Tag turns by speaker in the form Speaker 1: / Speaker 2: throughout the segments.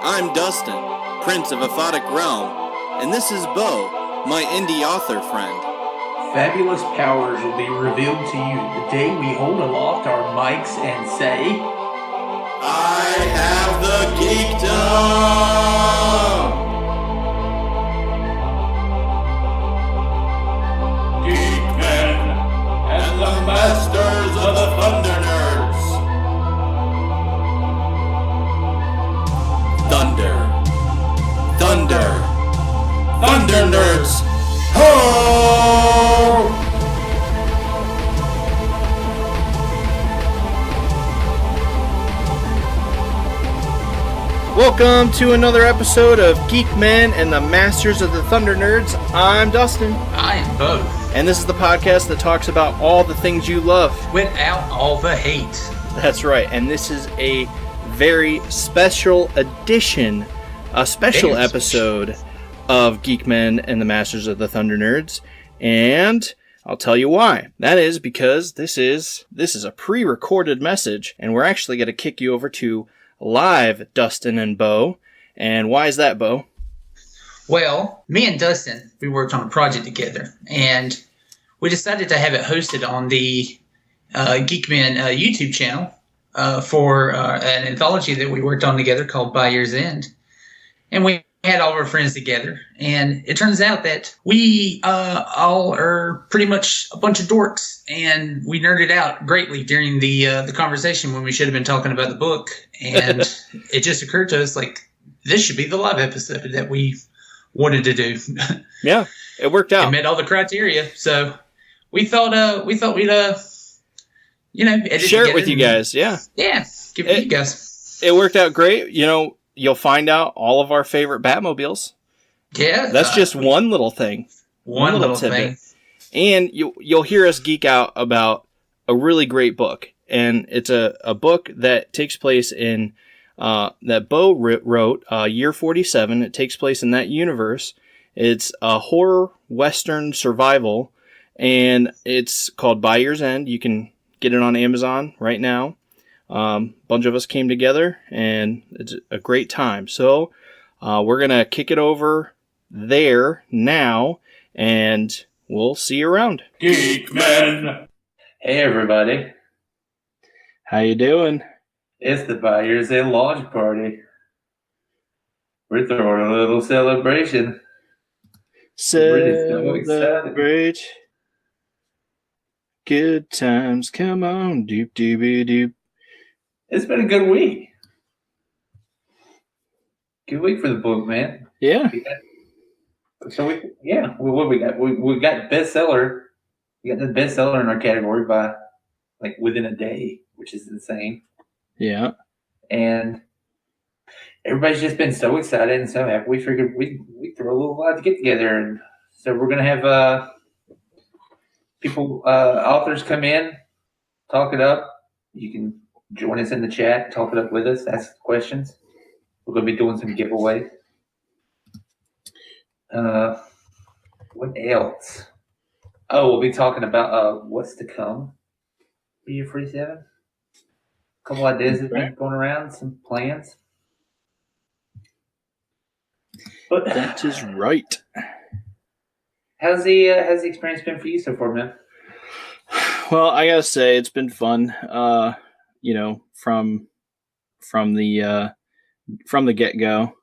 Speaker 1: I'm Dustin, Prince of Aphotic Realm, and this is Bo, my indie author friend.
Speaker 2: Fabulous powers will be revealed to you the day we hold aloft our mics and say,
Speaker 1: I have the geekdom! Geek-Men and the Masters of the Thunder Nerds. Thunder Nerds! Ho! Welcome to another episode of Geek-Men and the Masters of the Thunder Nerds. I'm Dustin.
Speaker 2: I am Bo.
Speaker 1: And this is the podcast that talks about all the things you love.
Speaker 2: Without all the hate.
Speaker 1: That's right. And this is a very special edition, a special episode of Geek-Men and the Masters of the Thunder Nerds. And I'll tell you why. That is because this is a pre-recorded message, and we're actually going to kick you over to live Dustin and Bo. And why is that, Bo?
Speaker 3: Well, me and Dustin, we worked on a project together, and we decided to have it hosted on the Geek-Men YouTube channel for an anthology that we worked on together called By Year's End. And we had all of our friends together, and it turns out that we all are pretty much a bunch of dorks, and we nerded out greatly during the conversation when we should have been talking about the book. And it just occurred to us, like, this should be the live episode that we wanted to do.
Speaker 1: Yeah, it worked out.
Speaker 3: It met all the criteria, so we thought we'd edit
Speaker 1: share it with you guys. Yeah,
Speaker 3: give it to you guys.
Speaker 1: It worked out great. You know, you'll find out all of our favorite Batmobiles.
Speaker 3: Yeah,
Speaker 1: that's just one little thing.
Speaker 3: One little thing.
Speaker 1: And you'll hear us geek out about a really great book. And it's a book that takes place in, that Bo wrote, Year 47. It takes place in that universe. It's a horror western survival, and it's called By Year's End. You can get it on Amazon right now. Bunch of us came together, and it's a great time. So we're going to kick it over there now, and we'll see you around.
Speaker 2: Geek-Men! Hey, everybody.
Speaker 1: How you doing?
Speaker 2: It's the By Year's End launch party. We're throwing a little celebration.
Speaker 1: Celebrate. Good times, come on, doop doopy doop.
Speaker 2: It's been a good week. Good week for the book, man.
Speaker 1: Yeah.
Speaker 2: What we got? We got bestseller. We got the bestseller in our category by within a day, which is insane.
Speaker 1: Yeah.
Speaker 2: And everybody's just been so excited and so happy. We figured we throw a little live get together, and so we're gonna have people, authors come in, talk it up. You can join us in the chat, talk it up with us, ask questions. We're going to be doing some giveaways. What else? Oh, we'll be talking about what's to come. For Year 47. A couple ideas have been going around, some plans. But
Speaker 1: that is right.
Speaker 2: How's the experience been for you so far, man?
Speaker 1: Well, I gotta say it's been fun. From the get-go.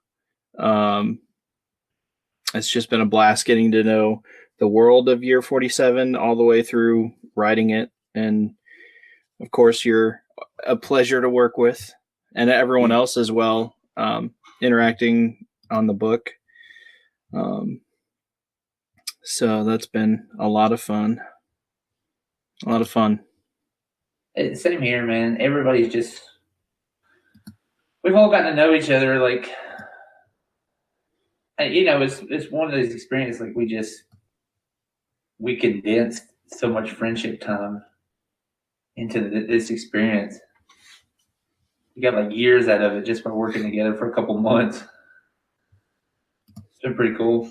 Speaker 1: It's just been a blast getting to know the world of Year 47 all the way through writing it. And of course, you're a pleasure to work with, and everyone else as well, interacting on the book. So that's been a lot of fun.
Speaker 2: Same here, man. Everybody's we've all gotten to know each other. It's one of those experiences. We condensed so much friendship time into this experience. We got years out of it just by working together for a couple months. It's been pretty cool.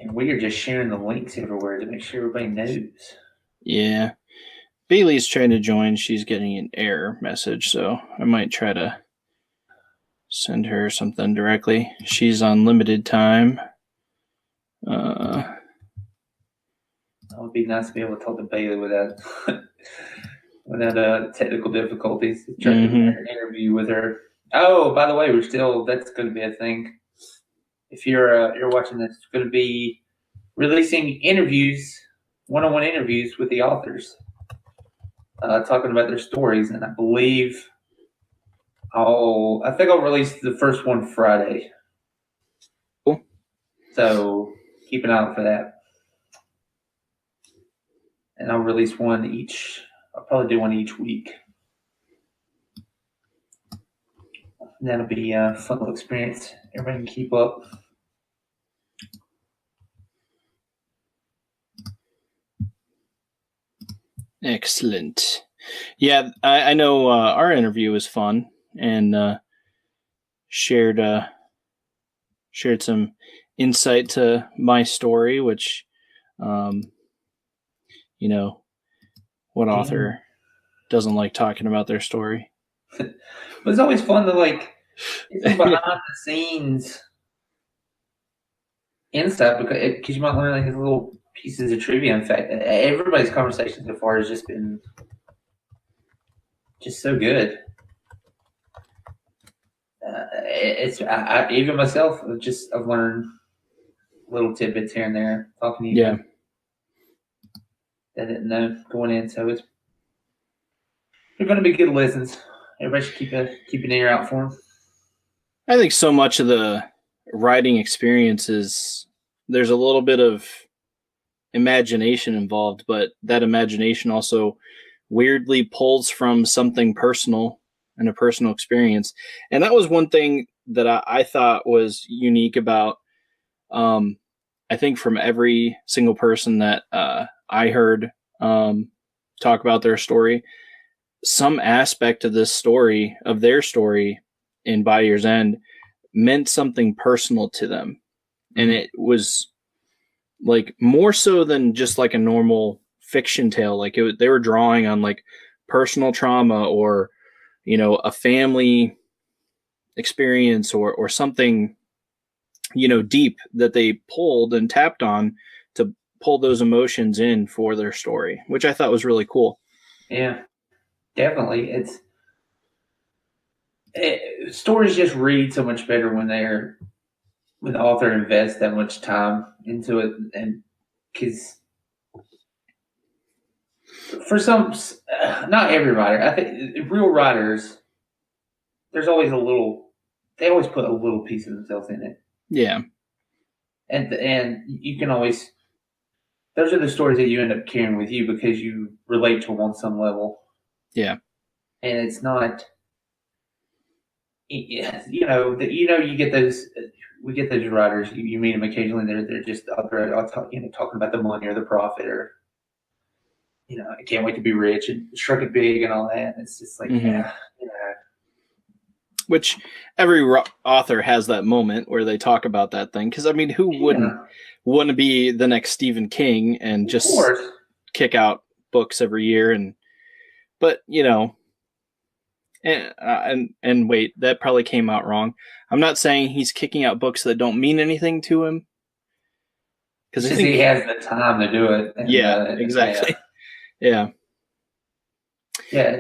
Speaker 2: And we are just sharing the links everywhere to make sure everybody knows.
Speaker 1: Yeah. Bailey's trying to join. She's getting an error message, so I might try to send her something directly. She's on limited time.
Speaker 2: It would be nice to be able to talk to Bailey without technical difficulties. Try to do an interview with her. Oh, by the way, that's going to be a thing. If you're watching this, it's going to be releasing one-on-one interviews with the authors, talking about their stories, and I believe I think I'll release the first one Friday.
Speaker 1: Cool.
Speaker 2: So keep an eye out for that. And I'll release one each. I'll probably do one each week. And that'll be a fun little experience. Everybody can keep up.
Speaker 1: Excellent. Yeah, I know our interview was fun and shared some insight to my story, which, what author doesn't like talking about their story?
Speaker 2: But it's always fun to get some behind the scenes insight because you might learn his little pieces of trivia. In fact, everybody's conversation so far has just been just so good. Even myself, I've learned little tidbits here and there talking to you.
Speaker 1: Yeah.
Speaker 2: I didn't know going in, so they're going to be good listens. Everybody should keep an ear out for them.
Speaker 1: I think so much of the writing experience is there's a little bit of imagination involved, but that imagination also weirdly pulls from something personal and a personal experience. And that was one thing that I thought was unique about, I think from every single person that I heard talk about their story, some aspect of their story in By Year's End meant something personal to them. And it was more so than just a normal fiction tale. They were drawing on personal trauma or, a family experience or something, deep that they pulled and tapped on to pull those emotions in for their story, which I thought was really cool.
Speaker 2: Yeah, definitely. Stories just read so much better when the author invests that much time into it, and because for some, not every writer, I think real writers, they always put a little piece of themselves in it.
Speaker 1: Yeah.
Speaker 2: And you can always, those are the stories that you end up carrying with you because you relate to them on some level.
Speaker 1: Yeah.
Speaker 2: And it's not, you get those, we get those writers, you meet them occasionally, they're just out there, talking about the money or the profit or, I can't wait to be rich and struck it big and all that. And it's just
Speaker 1: Which every author has that moment where they talk about that thing. Because, who wouldn't want to be the next Stephen King and just kick out books every year? But wait, that probably came out wrong. I'm not saying he's kicking out books that don't mean anything to him.
Speaker 2: Because he has the time to do it.
Speaker 1: And, exactly. Yeah.
Speaker 2: Yeah.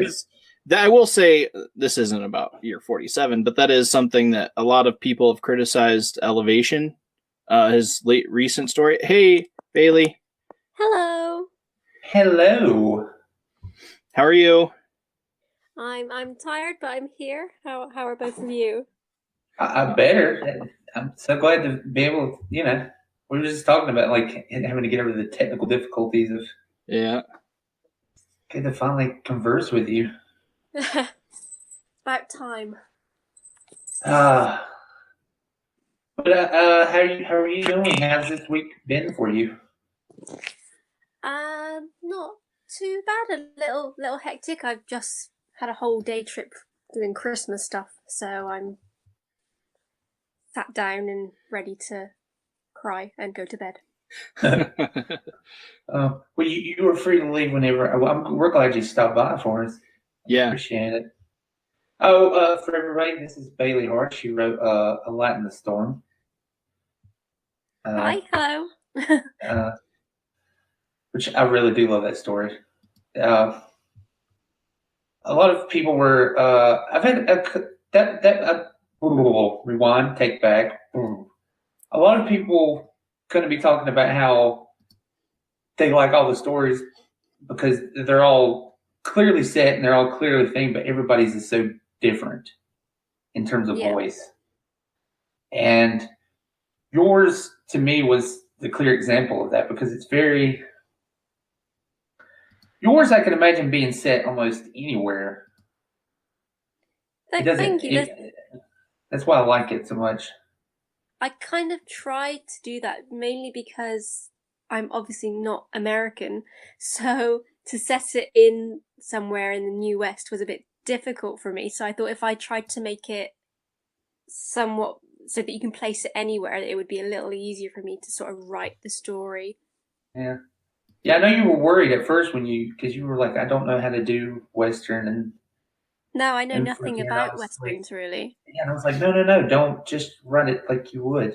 Speaker 1: I will say this isn't about year 47, but that is something that a lot of people have criticized Elevation, his recent story. Hey, Bailey.
Speaker 4: Hello.
Speaker 2: Hello.
Speaker 1: How are you?
Speaker 4: I'm tired, but I'm here. How are both of you?
Speaker 2: I'm better. I'm so glad to be able to, we were just talking about having to get over the technical difficulties of good to finally converse with you.
Speaker 4: About time.
Speaker 2: But how are you doing? How's this week been for you?
Speaker 4: Not too bad. A little hectic. I've just had a whole day trip doing Christmas stuff, so I'm sat down and ready to cry and go to bed.
Speaker 2: Well, you were free to leave whenever. We're glad you stopped by for us.
Speaker 1: Yeah.
Speaker 2: Appreciate it. Oh, for everybody, this is Baylea Hart. She wrote A Light in the Storm.
Speaker 4: Hi, hello.
Speaker 2: Which I really do love that story. A lot of people were. I've had rewind, take back. A lot of people going to be talking about how they like all the stories because they're all clearly set and they're all clearly themed, but everybody's is so different in terms of voice. And yours, to me, was the clear example of that because it's very. Yours, I can imagine being set almost anywhere.
Speaker 4: Thank you.
Speaker 2: That's why I like it so much.
Speaker 4: I kind of tried to do that mainly because I'm obviously not American, so to set it in somewhere in the New West was a bit difficult for me. So I thought if I tried to make it somewhat so that you can place it anywhere, it would be a little easier for me to sort of write the story.
Speaker 2: Yeah. Yeah, I know you were worried at first because you were like, I don't know how to do Western. And
Speaker 4: no, I know nothing about Westerns, really.
Speaker 2: Yeah, and I was like, no, don't just run it like you would.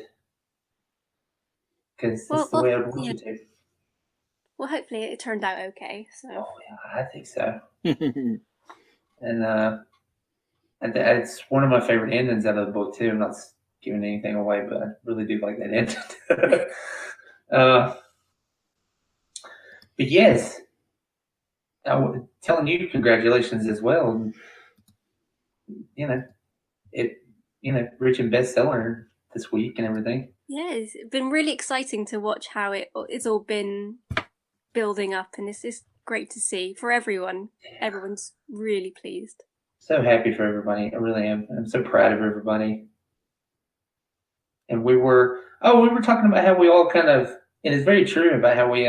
Speaker 2: Because that's the way I want you to.
Speaker 4: Well, hopefully it turned out okay. So.
Speaker 2: Oh, yeah, I think so. And it's one of my favorite endings out of the book, too. I'm not giving anything away, but I really do like that ending. But yes, I'm telling you congratulations as well. Reaching bestseller this week and everything.
Speaker 4: Yeah, it's been really exciting to watch how it's all been building up, and it's great to see for everyone. Yeah. Everyone's really pleased.
Speaker 2: So happy for everybody. I really am. I'm so proud of everybody. And we were talking about how we all kind of, and it's very true about how we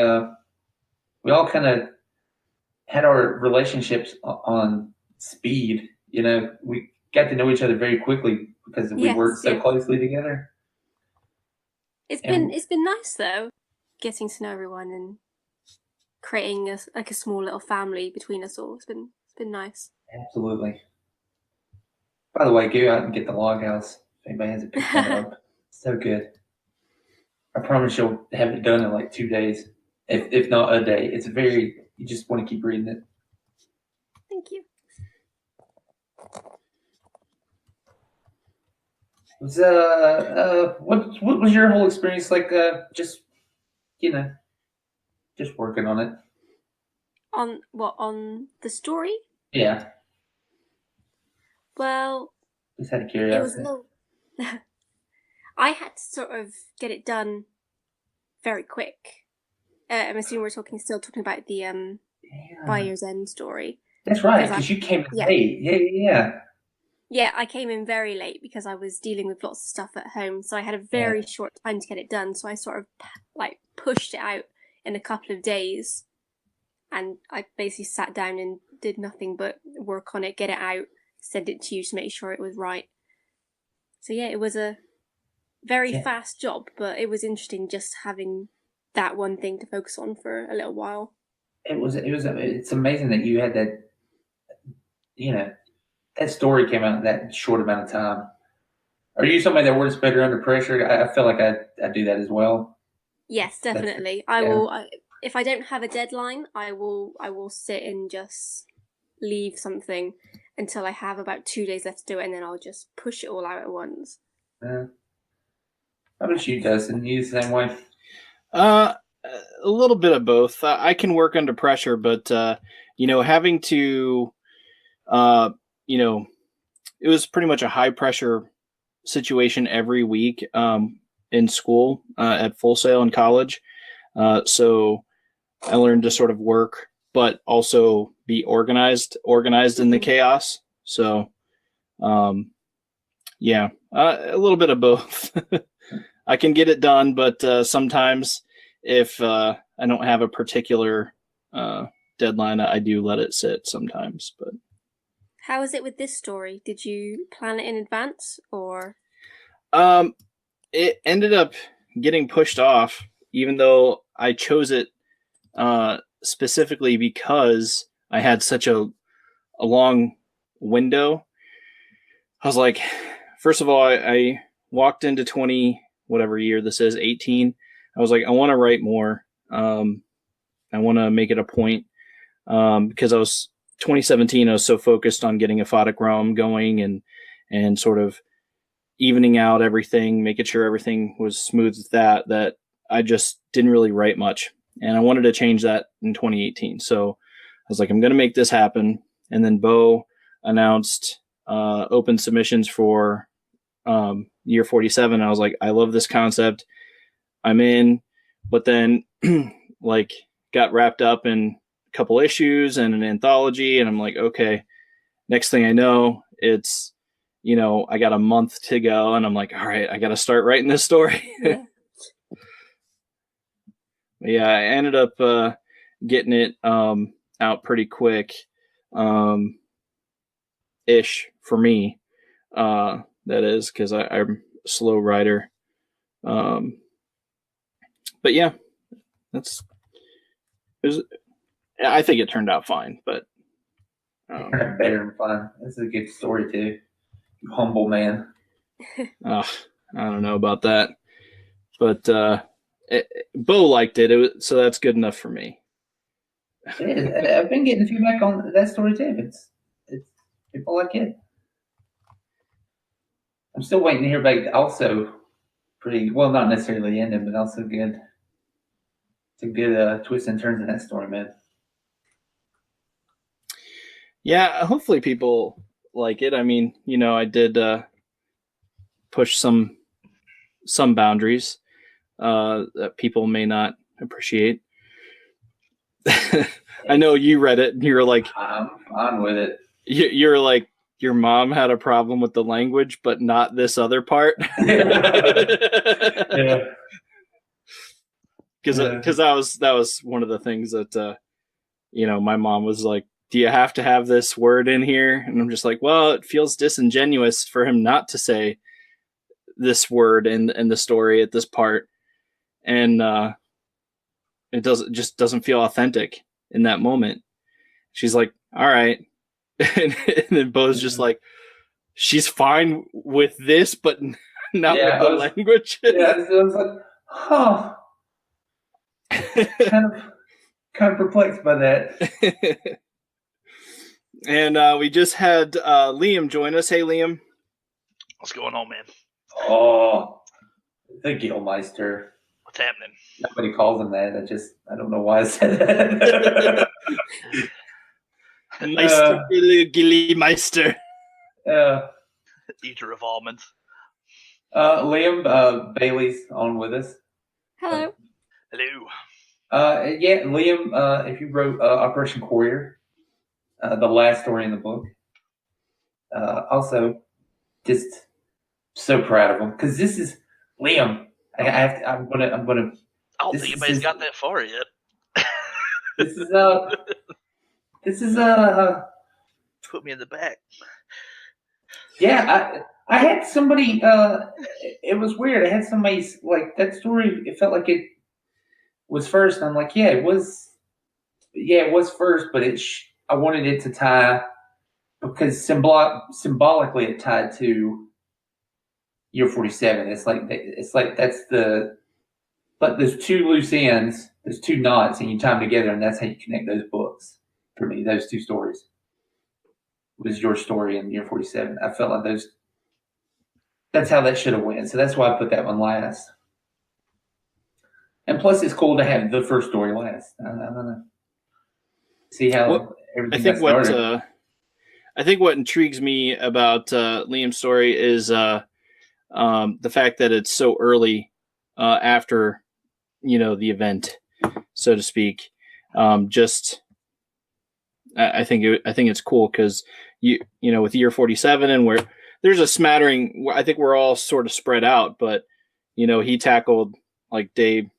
Speaker 2: all kind of had our relationships on speed. We got to know each other very quickly because we worked so closely together.
Speaker 4: It's been nice though, getting to know everyone and creating a small little family between us all. It's been nice.
Speaker 2: Absolutely. By the way, go out and get the log house if anybody hasn't picked that up. So good. I promise you'll have it done in like 2 days, if not a day. It's you just want to keep reading it.
Speaker 4: Thank you.
Speaker 2: Was what was your whole experience like? Just working on it.
Speaker 4: On what? On the story?
Speaker 2: Yeah.
Speaker 4: Well,
Speaker 2: just out of curiosity.
Speaker 4: It was I had to sort of get it done very quick. I'm assuming we're still talking about the By Year's End story.
Speaker 2: That's right, because you came in late. Yeah.
Speaker 4: Yeah, I came in very late because I was dealing with lots of stuff at home, so I had a very short time to get it done. So I sort of pushed it out in a couple of days, and I basically sat down and did nothing but work on it, get it out, send it to you to make sure it was right. So yeah, it was a very fast job, but it was interesting just having that one thing to focus on for a little while.
Speaker 2: It's amazing that you had that, that story came out in that short amount of time. Are you somebody that works better under pressure? I feel like I do that as well.
Speaker 4: Yes, definitely. I will. If I don't have a deadline, I will sit and just leave something until I have about 2 days left to do it, and then I'll just push it all out at once.
Speaker 2: How about you, Dustin? You the same way?
Speaker 1: A little bit of both. I can work under pressure, but having to, it was pretty much a high pressure situation every week in school at Full Sail in college. So I learned to sort of work, but also be organized in the chaos. So, a little bit of both. I can get it done, but sometimes if I don't have a particular deadline, I do let it sit sometimes. But
Speaker 4: how is it with this story? Did you plan it in advance, or?
Speaker 1: It ended up getting pushed off, even though I chose it specifically because I had such a long window. I was like, first of all, I walked into 20, whatever year this is, 18. I was like, I want to write more. I want to make it a point because 2017, I was so focused on getting Aphotic Realm going and sort of evening out everything, making sure everything was smooth with that I just didn't really write much. And I wanted to change that in 2018. So I was like, I'm going to make this happen. And then Bo announced open submissions for year 47. I was like, I love this concept. I'm in. But then like got wrapped up in a couple issues and an anthology. And I'm like, okay, next thing I know, it's, I got a month to go. And I'm like, all right, I got to start writing this story.
Speaker 4: Yeah.
Speaker 1: Yeah, I ended up getting it out pretty quick, ish for me. That is because I'm a slow writer. But yeah, I think it turned out fine. But
Speaker 2: better than fun. This is a good story too. You humble man.
Speaker 1: I don't know about that, but Bo liked it. So that's good enough for me.
Speaker 2: It is. I've been getting feedback on that story too. It's people like it. I'm still waiting to hear back. Also, pretty well, not necessarily the ending, but also good. It's a good twist and turns in that story, man.
Speaker 1: Yeah, hopefully people like it. I mean, I did push some boundaries that people may not appreciate. I know you read it and you're like,
Speaker 2: I'm fine with it.
Speaker 1: You're like, your mom had a problem with the language, but not this other part.
Speaker 2: Yeah.
Speaker 1: Because that was one of the things that my mom was like, do you have to have this word in here? And I'm just like, well, it feels disingenuous for him not to say this word in the story at this part. And it doesn't feel authentic in that moment. She's like, all right. And then Bo's just like, she's fine with this, but not with the language.
Speaker 2: Yeah, I was like, huh. kind of perplexed by that.
Speaker 1: And we just had Liam join us. Hey, Liam.
Speaker 5: What's going on, man?
Speaker 2: Oh, the Gilmeister.
Speaker 5: What's happening?
Speaker 2: Nobody calls him that. I don't know why I said that.
Speaker 1: Meister, Gilmeister.
Speaker 5: Eater of almonds.
Speaker 2: Liam, Bailey's on with us.
Speaker 4: Hello.
Speaker 5: Hello.
Speaker 2: Yeah, Liam, if you wrote Operation Courier, the last story in the book. Also, just so proud of him because this is Liam. I'm gonna.
Speaker 5: I don't think anybody's got that far yet.
Speaker 2: This is
Speaker 5: Put me in the back.
Speaker 2: Yeah, I had somebody. It was weird. I had somebody like that story. It felt like it was first. I'm like, yeah, it was. Yeah, it was first, but I wanted it to tie because symbolically it tied to year 47. It's like that's but there's two loose ends, there's two knots, and you tie them together, and that's how you connect those books. For me, those two stories was your story in year 47. I felt like that's how that should have went. So that's why I put that one last. And plus, it's cool to have the first story last. I don't know. See how everything got started.
Speaker 1: I think what intrigues me about Liam's story is the fact that it's so early after, the event, so to speak. I think it's cool because with year 47 and where there's a smattering. I think we're all sort of spread out, but he tackled like day.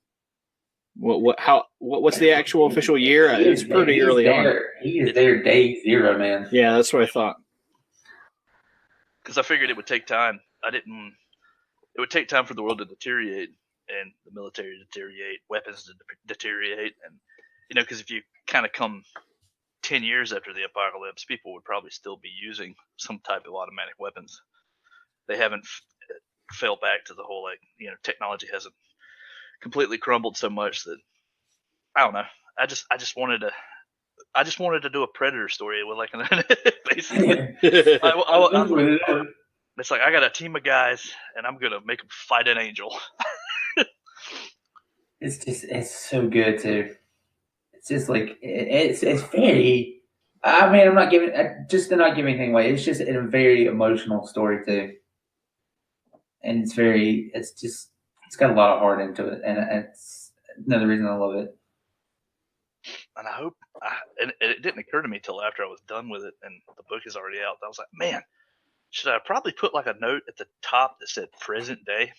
Speaker 1: What's the actual official year? It's pretty early on.
Speaker 2: He is there day zero, man.
Speaker 1: Yeah, that's what I thought.
Speaker 5: Because I figured it would take time. It would take time for the world to deteriorate. and the military deteriorate, weapons deteriorate, and because if you kind of come 10 years after the apocalypse, people would probably still be using some type of automatic weapons. They haven't fell back to the whole technology hasn't completely crumbled so much that I don't know. I just wanted to do a Predator story with basically. It's like I got a team of guys and I'm gonna make them fight an angel.
Speaker 2: It's so good too. It's just like it's very. I mean, I'm not giving just to not give anything away. It's just a very emotional story too, and it's got a lot of heart into it, and it's another reason I love it.
Speaker 5: And I hope, and it didn't occur to me till after I was done with it, and the book is already out. I was like, man, should I probably put like a note at the top that said present day?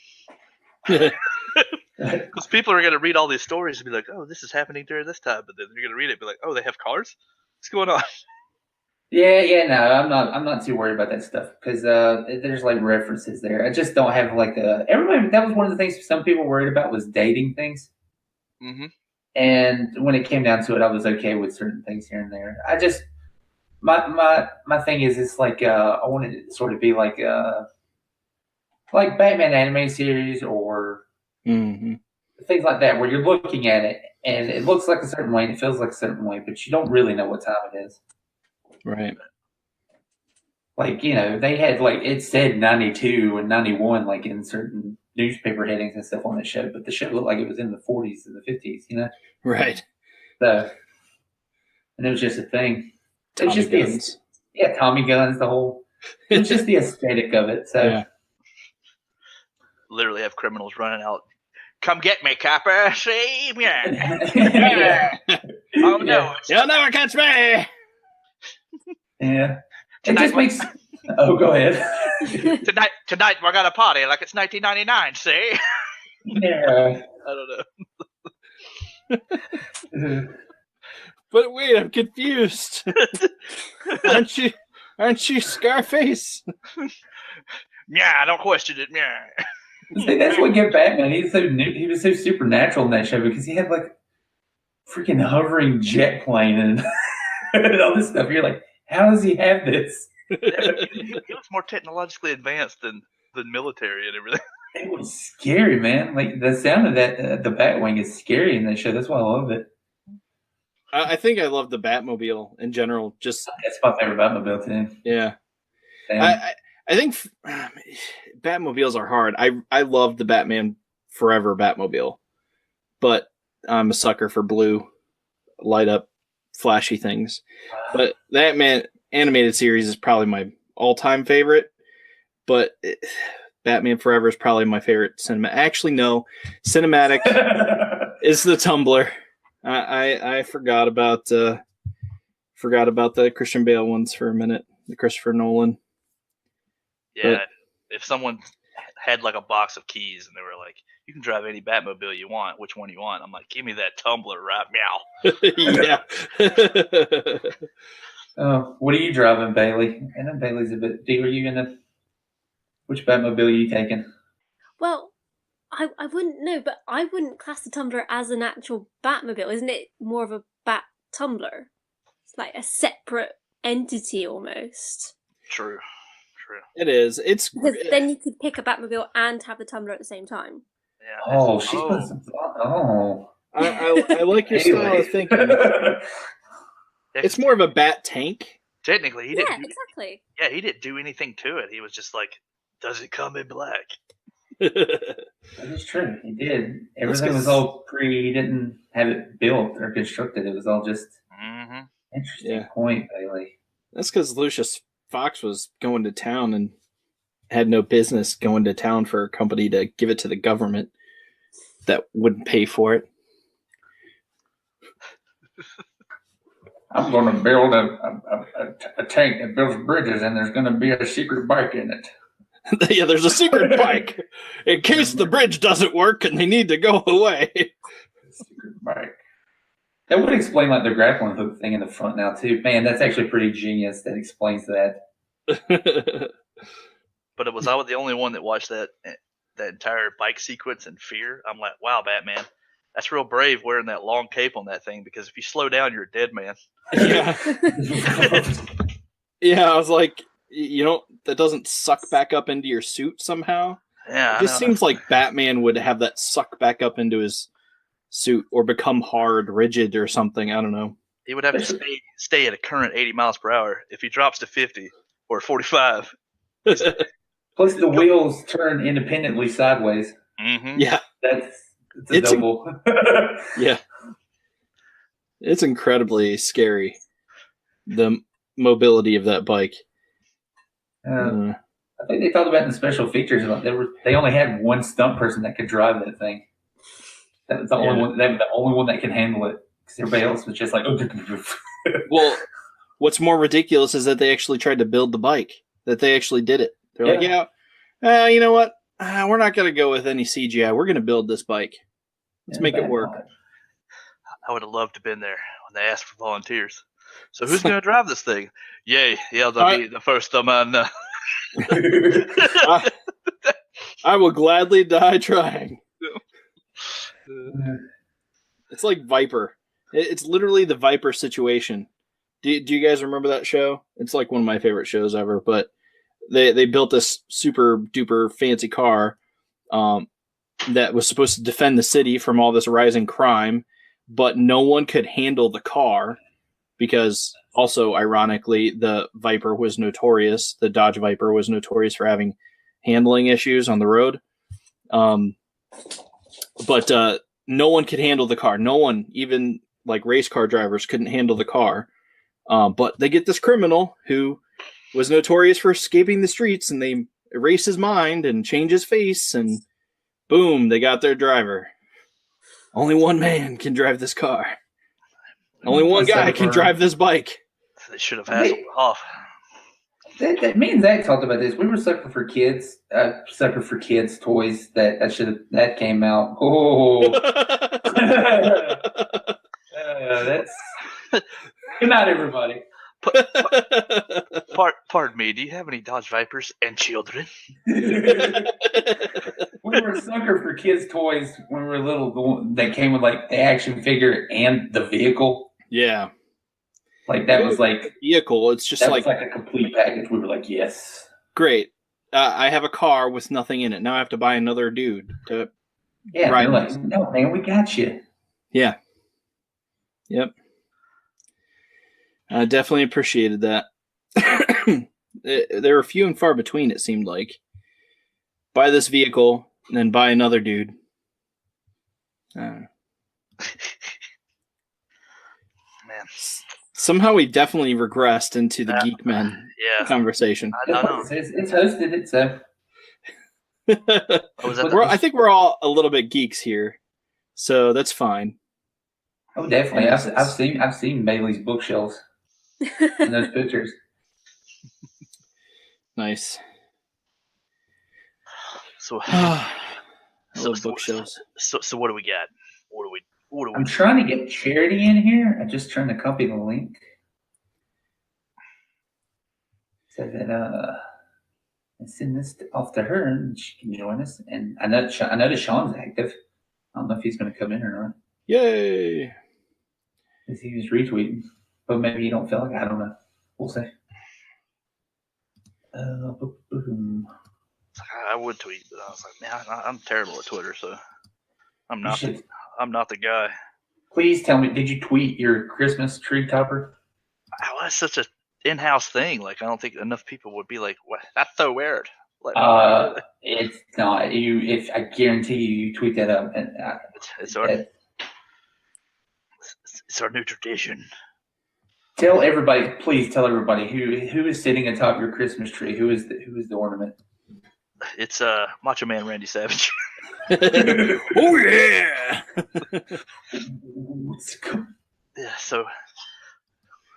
Speaker 5: Because people are going to read all these stories and be like, oh, this is happening during this time. But then they're going to read it and be like, oh, they have cars? What's going on?
Speaker 2: Yeah, no, I'm not too worried about that stuff because there's like references there. I just don't have like everybody. That was one of the things some people were worried about was dating things.
Speaker 5: Mm-hmm.
Speaker 2: And when it came down to it, I was okay with certain things here and there. I just my thing is it's like I wanted it to sort of be like Batman anime series or things like that, where you're looking at it and it looks like a certain way and it feels like a certain way, but you don't really know what time it is.
Speaker 1: Right.
Speaker 2: Like, they had it said 92 and 91 like in certain newspaper headings and stuff on the show, but the show looked like it was in the 40s and the 50s,
Speaker 1: Right.
Speaker 2: So, and it was just a thing.
Speaker 1: Tommy
Speaker 2: It's just
Speaker 1: guns.
Speaker 2: Tommy guns, the whole. It's just the aesthetic of it. So,
Speaker 1: yeah.
Speaker 5: Literally have criminals running out. Come get me, copper. See? Yeah.
Speaker 2: yeah.
Speaker 5: Oh, no.
Speaker 1: You'll never catch me!
Speaker 2: Yeah. It just makes. Oh, go ahead.
Speaker 5: Tonight we're gonna party like it's 1999. See?
Speaker 2: Yeah.
Speaker 5: I don't know.
Speaker 1: But wait, I'm confused. Aren't you Scarface?
Speaker 5: Yeah, I don't question it. Yeah.
Speaker 2: See, that's what gave Batman. He was so supernatural in that show because he had like freaking hovering jet plane and, and all this stuff. You're like, how does he have this?
Speaker 5: He was more technologically advanced than the military and everything.
Speaker 2: It was scary, man. Like the sound of that, the Batwing is scary in that show. That's why I love it.
Speaker 1: I think I love the Batmobile in general. Just
Speaker 2: that's my favorite Batmobile too.
Speaker 1: Yeah. I think Batmobiles are hard. I love the Batman Forever Batmobile, but I'm a sucker for blue, light up, flashy things. But that animated series is probably my all-time favorite. But Batman Forever is probably my favorite cinema. Actually, no, cinematic is the Tumblr. I forgot about the Christian Bale ones for a minute. The Christopher Nolan.
Speaker 5: Yeah, if someone had like a box of keys and they were like, you can drive any Batmobile you want, which one you want? I'm like, give me that Tumbler right meow.
Speaker 1: Yeah.
Speaker 2: What are you driving, Bailey? I know Bailey's a bit. Are you which Batmobile are you taking?
Speaker 4: Well, I wouldn't know, but I wouldn't class the Tumbler as an actual Batmobile. Isn't it more of a Bat Tumbler? It's like a separate entity almost.
Speaker 5: True.
Speaker 1: It is. It's
Speaker 4: because then you could pick a Batmobile and have the Tumbler at the same time.
Speaker 5: Yeah.
Speaker 2: Oh, she's put some thought. Oh.
Speaker 1: I like your style of thinking. It's more of a Bat tank.
Speaker 5: Technically, he didn't.
Speaker 4: Yeah, exactly.
Speaker 5: Yeah, he didn't do anything to it. He was just like, does it come in black?
Speaker 2: That is true. He did. Everything was all he didn't have it built or constructed. It was all just interesting point, Bailey.
Speaker 1: That's because Lucius Fox was going to town and had no business going to town for a company to give it to the government that wouldn't pay for it.
Speaker 2: I'm going to build a tank that builds bridges, and there's going to be a secret bike in it.
Speaker 1: Yeah, there's a secret bike in case the bridge doesn't work and they need to go away.
Speaker 2: Secret bike. That would explain like the grappling hook thing in the front now too. Man, that's actually pretty genius. That explains that.
Speaker 5: But I was the only one that watched that that entire bike sequence in Fear, I'm like, wow, Batman, that's real brave wearing that long cape on that thing, because if you slow down, you're a dead man.
Speaker 1: Yeah. Yeah, I was like, that doesn't suck back up into your suit somehow?
Speaker 5: Yeah,
Speaker 1: It
Speaker 5: I
Speaker 1: just
Speaker 5: know.
Speaker 1: seems like Batman would have that suck back up into his suit or become hard, rigid or something. I don't know.
Speaker 5: He would have to stay at a current 80 miles per hour. If he drops to 50 or 45.
Speaker 2: Plus, the wheels turn independently sideways.
Speaker 5: Mm-hmm.
Speaker 1: Yeah.
Speaker 2: It's a double.
Speaker 1: Yeah. It's incredibly scary, the mobility of that bike.
Speaker 2: I think they talked about in the special features, they only had one stunt person that could drive that thing. That was the only one. They were the only one that could handle it. Because everybody else was just like,
Speaker 1: Well, what's more ridiculous is that they actually tried to build the bike. That they actually did it. They're like, you know what? We're not going to go with any CGI. We're going to build this bike. Let's make it work.
Speaker 5: I would have loved to have been there when they asked for volunteers. So who's going to drive this thing? Yay, they'll be the first man.
Speaker 1: I will gladly die trying. It's like Viper. It's literally the Viper situation. Do you guys remember that show? It's like one of my favorite shows ever. But they built this super duper fancy car that was supposed to defend the city from all this rising crime, but no one could handle the car because, also ironically, the Viper was notorious. The Dodge Viper was notorious for having handling issues on the road. But no one could handle the car. No one, even like race car drivers, couldn't handle the car. But they get this criminal who was notorious for escaping the streets, and they erase his mind and change his face, and boom, they got their driver. Only one man can drive this car. Only one guy can drive this bike.
Speaker 5: They should have had it off.
Speaker 2: Me and Zach talked about this. We were sucker for kids toys that came out. Oh, that's good night, everybody.
Speaker 5: Pardon me. Do you have any Dodge Vipers and children?
Speaker 2: We were a sucker for kids' toys when we were little. That came with like the action figure and the vehicle.
Speaker 1: Yeah.
Speaker 2: Like that was like
Speaker 1: vehicle. It's just
Speaker 2: was like a complete package. We were like, yes,
Speaker 1: great. I have a car with nothing in it. Now I have to buy another dude to ride.
Speaker 2: Like, no, man, we got you.
Speaker 1: Yeah. Yep. I definitely appreciated that. They were few and far between. It seemed like buy this vehicle and then buy another dude.
Speaker 5: Man.
Speaker 1: Somehow we definitely regressed into the Geek-Men conversation.
Speaker 5: I know.
Speaker 2: It's hosted it, so.
Speaker 1: I think we're all a little bit geeks here, so that's fine.
Speaker 2: Oh, definitely. I've seen Bailey's bookshelves in those pictures.
Speaker 1: Nice.
Speaker 5: So,
Speaker 1: bookshelves.
Speaker 5: So what do we got? What do we?
Speaker 2: I'm trying to get Charity in here. I'm just trying to copy the link so that and send this off to her and she can join us. And I know Sean's active. I don't know if he's going to come in or not.
Speaker 1: Yay!
Speaker 2: Because he was retweeting, but maybe you don't feel like I don't know. We'll see.
Speaker 5: I would tweet, but I was like, man, I'm terrible at Twitter, so I'm not the guy.
Speaker 2: Please tell me, did you tweet your Christmas tree topper?
Speaker 5: Oh, that's such a in-house thing. Like, I don't think enough people would be like, "What? That's so weird." Like,
Speaker 2: it's not. If I guarantee you tweet that up, and
Speaker 5: it's our new tradition.
Speaker 2: Tell everybody, please tell everybody who is sitting atop your Christmas tree. Who is the ornament?
Speaker 5: It's Macho Man Randy Savage.
Speaker 1: Oh yeah!
Speaker 5: Yeah, so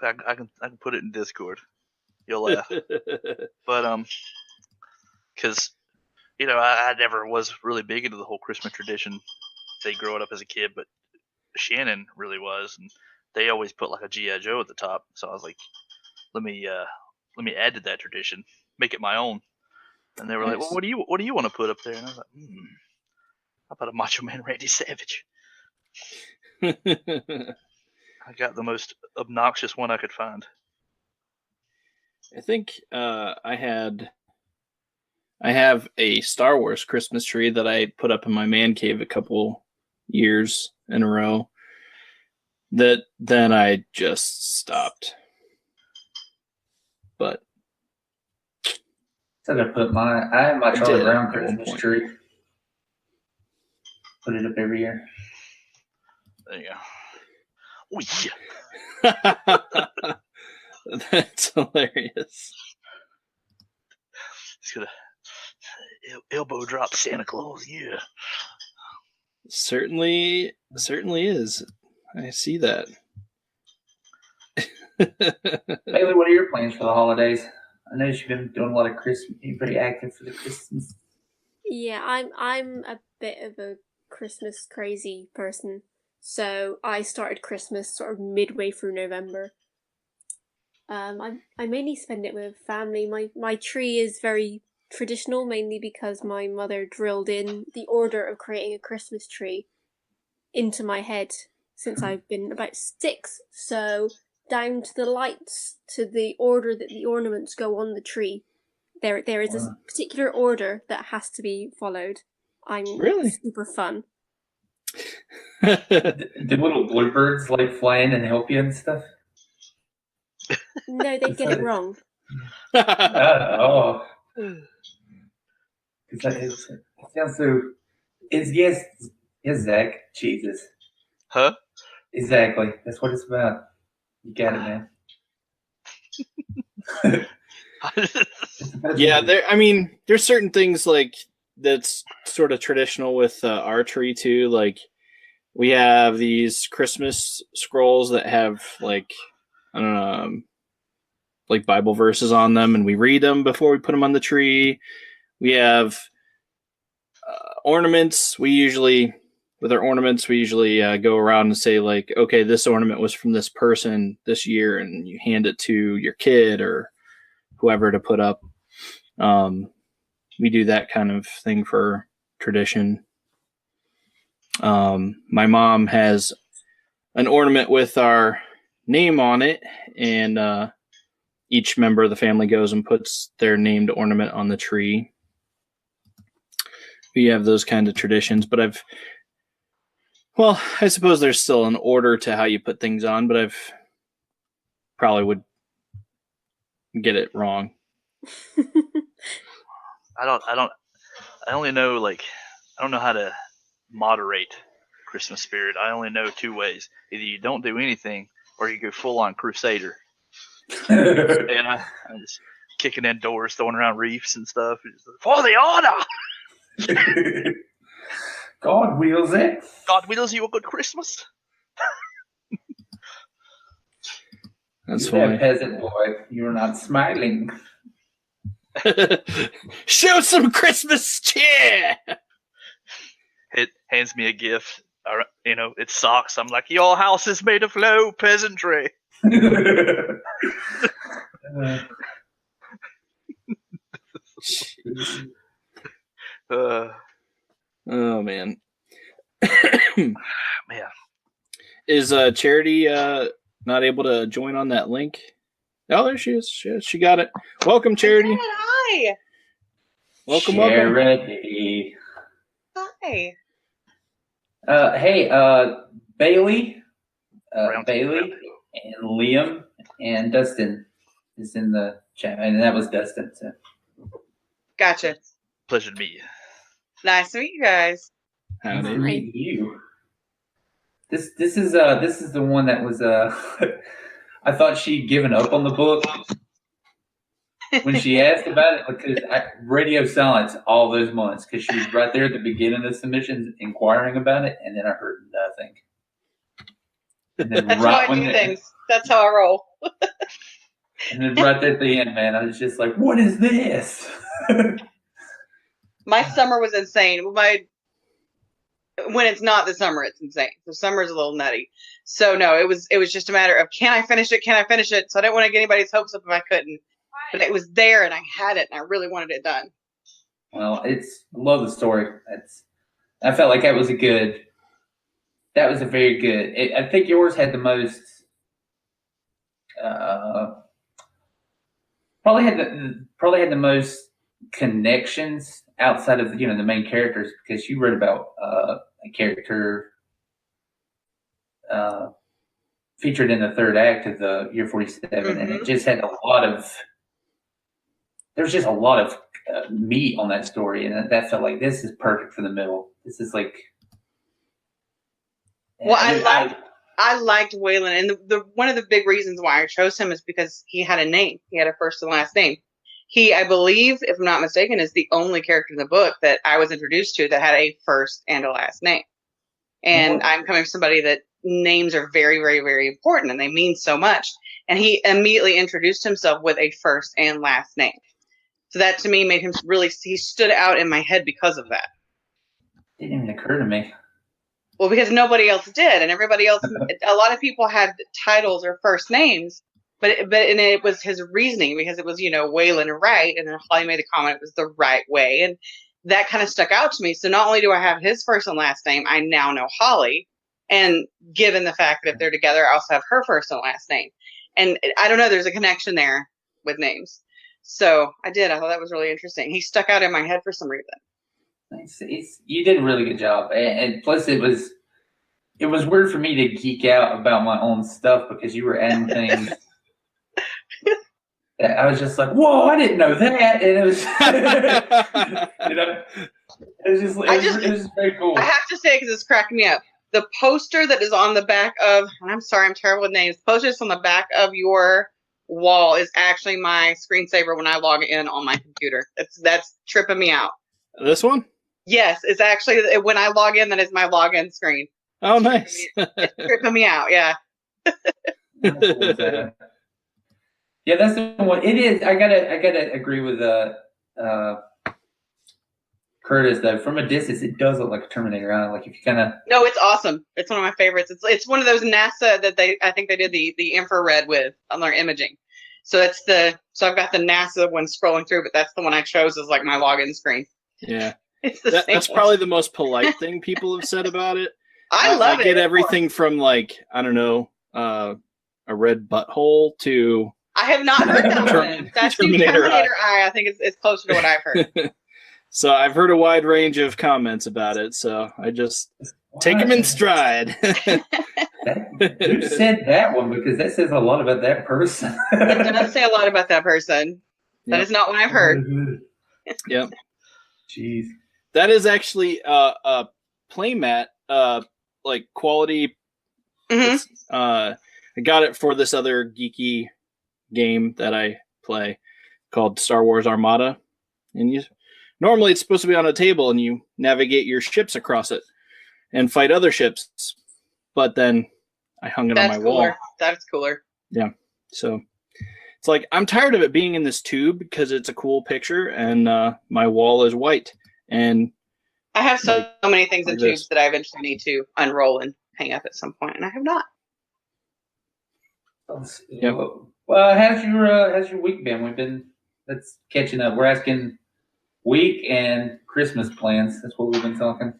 Speaker 5: I can put it in Discord. You'll laugh, but because I never was really big into the whole Christmas tradition. They growing up as a kid, but Shannon really was, and they always put like a G.I. Joe at the top. So I was like, let me add to that tradition, make it my own. And they were like, "Well, what do you want to put up there?" And I was like, "How about a Macho Man Randy Savage?" I got the most obnoxious one I could find.
Speaker 1: I think I have a Star Wars Christmas tree that I put up in my man cave a couple years in a row. That then I just stopped. But
Speaker 2: So I have my Charlie Brown Christmas tree. Put it up every year.
Speaker 5: There you go. Oh, yeah.
Speaker 1: That's hilarious.
Speaker 5: It's gonna elbow drop Santa Claus, yeah.
Speaker 1: Certainly is. I see that.
Speaker 2: Baylea, what are your plans for the holidays? I know you've been doing a lot of Christmas. You're pretty active for the Christmas.
Speaker 4: Yeah, I'm a bit of a Christmas crazy person. So I started Christmas sort of midway through November. I mainly spend it with family. My tree is very traditional, mainly because my mother drilled in the order of creating a Christmas tree into my head since I've been about 6. So down to the lights, to the order that the ornaments go on the tree, there is a particular order that has to be followed. I'm
Speaker 1: really
Speaker 4: super fun.
Speaker 2: Do little bluebirds like fly in and help you and stuff?
Speaker 4: No, they get it wrong.
Speaker 2: Oh. It sounds so. Yes, Zach. Jesus.
Speaker 5: Huh?
Speaker 2: Exactly. That's what it's about. You got it, man.
Speaker 1: Yeah, there's certain things like that's sort of traditional with our tree too. Like we have these Christmas scrolls that have like like Bible verses on them, and we read them before we put them on the tree. We have ornaments. With our ornaments, we usually go around and say like, okay, this ornament was from this person this year, and you hand it to your kid or whoever to put up. We do that kind of thing for tradition. My mom has an ornament with our name on it, and each member of the family goes and puts their named ornament on the tree. We have those kind of traditions, but I suppose there's still an order to how you put things on, but I've probably would get it wrong.
Speaker 5: I only know I don't know how to moderate Christmas spirit. I only know 2 ways. Either you don't do anything or you go full on crusader. And I'm just kicking in doors, throwing around reefs and stuff. For the order!
Speaker 2: God wills it.
Speaker 5: God wills you a good Christmas.
Speaker 1: That's
Speaker 2: funny. Peasant boy, you're not smiling.
Speaker 1: Show some Christmas cheer.
Speaker 5: It hands me a gift. It's socks. I'm like, your house is made of low peasantry.
Speaker 1: Oh man.
Speaker 5: Man.
Speaker 1: Is Charity not able to join on that link? Oh, there she is. She got it. Welcome, Charity.
Speaker 6: Hi.
Speaker 1: Welcome.
Speaker 2: Charity.
Speaker 6: Hi.
Speaker 2: Hey, Baylea, and Liam and Dustin is in the chat, and that was Dustin. So.
Speaker 6: Gotcha.
Speaker 5: Pleasure to meet you.
Speaker 6: Nice to meet you guys.
Speaker 2: Nice to meet you. This is the one that was I thought she'd given up on the book when she asked about it, because radio silence all those months, because she was right there at the beginning of submissions inquiring about it, and then I heard nothing. And then
Speaker 6: That's how I do things. That's how I roll.
Speaker 2: And then right there at the end, man, I was just like, "What is this?"
Speaker 6: My summer was insane. When it's not the summer, it's insane. The summer is a little nutty. So no, it was just a matter of, can I finish it? Can I finish it? So I didn't want to get anybody's hopes up if I couldn't. But it was there, and I had it, and I really wanted it done.
Speaker 2: Well, I love the story. I felt like that was a very good. I think yours had the most. Probably had the most connections outside of the main characters, because you read about a character featured in the third act of the Year 47, and it just had there's just a lot of meat on that story, and that felt like this is perfect for the middle. This is like.
Speaker 6: Well, I liked Waylon, and the one of the big reasons why I chose him is because he had a name. He had a first and last name. He, I believe, if I'm not mistaken, is the only character in the book that I was introduced to that had a first and a last name. And I'm coming from somebody that names are very, very, very important, and they mean so much. And he immediately introduced himself with a first and last name. So that to me made him he stood out in my head because of that.
Speaker 2: Didn't even occur to me.
Speaker 6: Well, because nobody else did, and everybody else, a lot of people had titles or first names, but it was his reasoning, because it was, Waylon Wright, and then Holly made the comment it was the right way, and that kind of stuck out to me. So not only do I have his first and last name, I now know Holly, and given the fact that if they're together, I also have her first and last name, and I don't know, there's a connection there with names. So I thought that was really interesting. He stuck out in my head for some reason.
Speaker 2: You did a really good job, and plus it was weird for me to geek out about my own stuff, because you were adding things that I was just like, "Whoa, I didn't know that," and it was, it was very cool.
Speaker 6: I have to say, because it's cracking me up, the poster that is on the back of, and I'm sorry, I'm terrible with names. Posters on the back of your wall is actually my screensaver when I log in on my computer. That's tripping me out.
Speaker 1: This one?
Speaker 6: Yes, it's actually when I log in, that is my login screen.
Speaker 1: Oh, nice.
Speaker 6: It's tripping me out, yeah.
Speaker 2: Yeah, that's the one. It is. I gotta agree with Curtis, though. From a distance, it does look like a Terminator. Like if you kind of.
Speaker 6: No, it's awesome. It's one of my favorites. It's one of those NASA that I think they did the infrared with on their imaging. So I've got the NASA one scrolling through, but that's the one I chose as like my login screen.
Speaker 1: Yeah.
Speaker 6: That's
Speaker 1: probably the most polite thing people have said about it.
Speaker 6: I love it.
Speaker 1: I get everything from like, I don't know, a red butthole to.
Speaker 6: I have not heard that one. That's Terminator Eye. I think it's closer to what I've heard.
Speaker 1: So I've heard a wide range of comments about it. So I just take them in stride.
Speaker 2: Who said that one? Because that says a lot about that person.
Speaker 6: It does say a lot about that person. That is not what I've heard.
Speaker 1: Yep.
Speaker 2: Jeez.
Speaker 1: That is actually a playmat, like quality.
Speaker 6: Mm-hmm.
Speaker 1: I got it for this other geeky game that I play called Star Wars Armada, and normally it's supposed to be on a table and you navigate your ships across it and fight other ships, but then I hung it on my wall.
Speaker 6: That's cooler.
Speaker 1: Yeah, so it's like I'm tired of it being in this tube because it's a cool picture and my wall is white. And
Speaker 6: I have so many things in tubes that I eventually need to unroll and hang up at some point, and I have not.
Speaker 2: Yep. Well, how's your week been? That's catching up. We're asking week and Christmas plans. That's what we've been talking.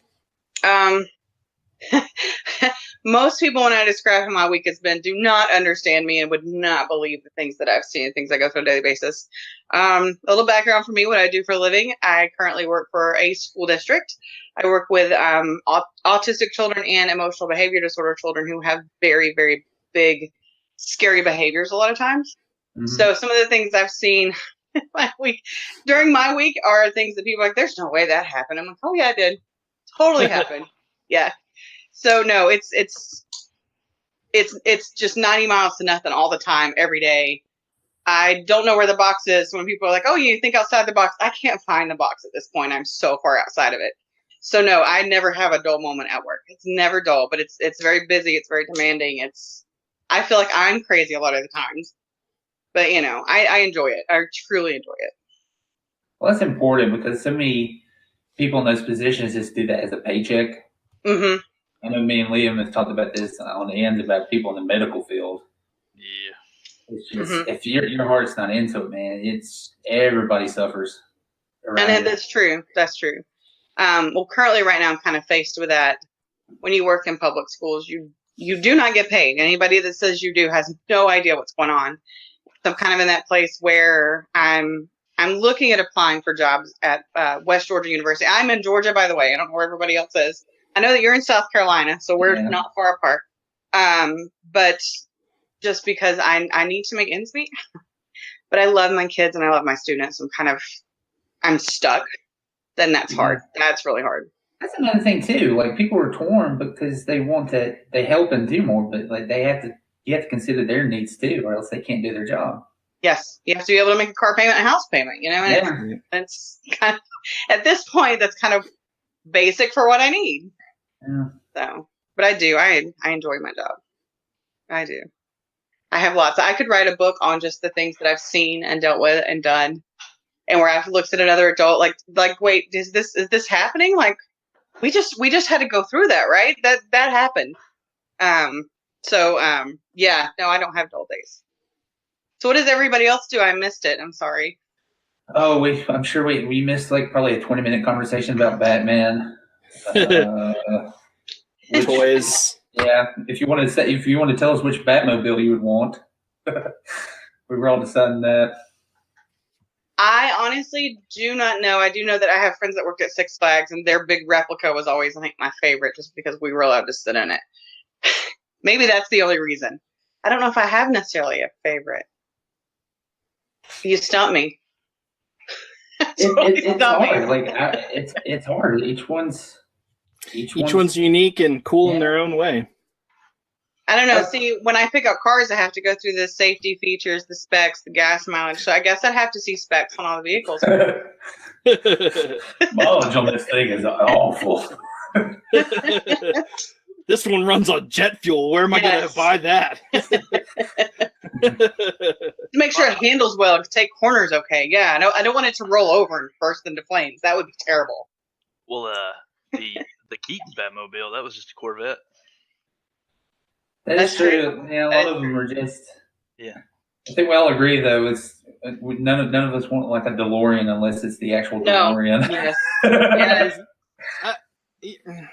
Speaker 6: Most people, when I describe how my week has been, do not understand me and would not believe the things that I've seen, things I go through on a daily basis. A little background for me, what I do for a living. I currently work for a school district. I work with autistic children and emotional behavior disorder children who have very, very big, scary behaviors a lot of times. Mm-hmm. So some of the things I've seen during my week are things that people are like, there's no way that happened. I'm like, oh yeah, it did. Totally happened. Yeah. So no, it's just 90 miles to nothing all the time, every day. I don't know where the box is. When people are like, oh, you think outside the box? I can't find the box at this point. I'm so far outside of it. So no, I never have a dull moment at work. It's never dull, but it's very busy. It's very demanding. I feel like I'm crazy a lot of the times, but I enjoy it. I truly enjoy it.
Speaker 2: Well, that's important because so many people in those positions just do that as a paycheck.
Speaker 6: Mm-hmm.
Speaker 2: I know me and Liam have talked about this on the end about people in the medical field.
Speaker 5: Yeah.
Speaker 2: It's just, if your heart's not into it, man, everybody suffers. around
Speaker 6: And
Speaker 2: it.
Speaker 6: that's true. That's true. Well, currently, right now, I'm kind of faced with that. When you work in public schools, you do not get paid. Anybody that says you do has no idea what's going on. So I'm kind of in that place where I'm looking at applying for jobs at West Georgia University. I'm in Georgia, by the way. I don't know where everybody else is. I know that you're in South Carolina, so we're
Speaker 2: Yeah.
Speaker 6: not far apart. But just because I need to make ends meet. But I love my kids and I love my students. I'm stuck. Then that's hard. That's really hard.
Speaker 2: That's another thing too. Like people are torn because they want to, they help and do more, but like you have to consider their needs too, or else they can't do their job.
Speaker 6: Yes, you have to be able to make a car payment and a house payment. You know, and it's kind of, at this point that's kind of basic for what I need.
Speaker 2: Yeah.
Speaker 6: So, but I do. I enjoy my job. I do. I have lots. I could write a book on just the things that I've seen and dealt with and done, and where I've looked at another adult like, wait, is this happening? Like, we just had to go through that, right? That happened. Yeah. No, I don't have dull days. So what does everybody else do? I missed it. I'm sorry.
Speaker 2: Oh, I'm sure we missed like probably a 20-minute conversation about Batman.
Speaker 1: Toys.
Speaker 2: Yeah, if you want to tell us which Batmobile you would want, we were all deciding that.
Speaker 6: I honestly do not know. I do know that I have friends that worked at Six Flags, and their big replica was always, I think, my favorite, just because we were allowed to sit in it. Maybe that's the only reason. I don't know if I have necessarily a favorite. You stumped me.
Speaker 2: It's hard. It's hard. Each one's
Speaker 1: unique and cool in their own way.
Speaker 6: I don't know. See, when I pick up cars, I have to go through the safety features, the specs, the gas mileage. So I guess I'd have to see specs on all the vehicles.
Speaker 2: Mileage on this thing is awful.
Speaker 1: This one runs on jet fuel. Where am I going to buy that?
Speaker 6: Make sure it handles well and take corners okay. Yeah, I don't want it to roll over and burst into flames. That would be terrible.
Speaker 5: Well, the Keaton Batmobile, that was just a Corvette.
Speaker 2: That's true. Yeah, a lot of them are just.
Speaker 5: Yeah.
Speaker 2: I think we all agree though. It's none of us want like a DeLorean unless it's the actual DeLorean.
Speaker 6: Yes. Yes.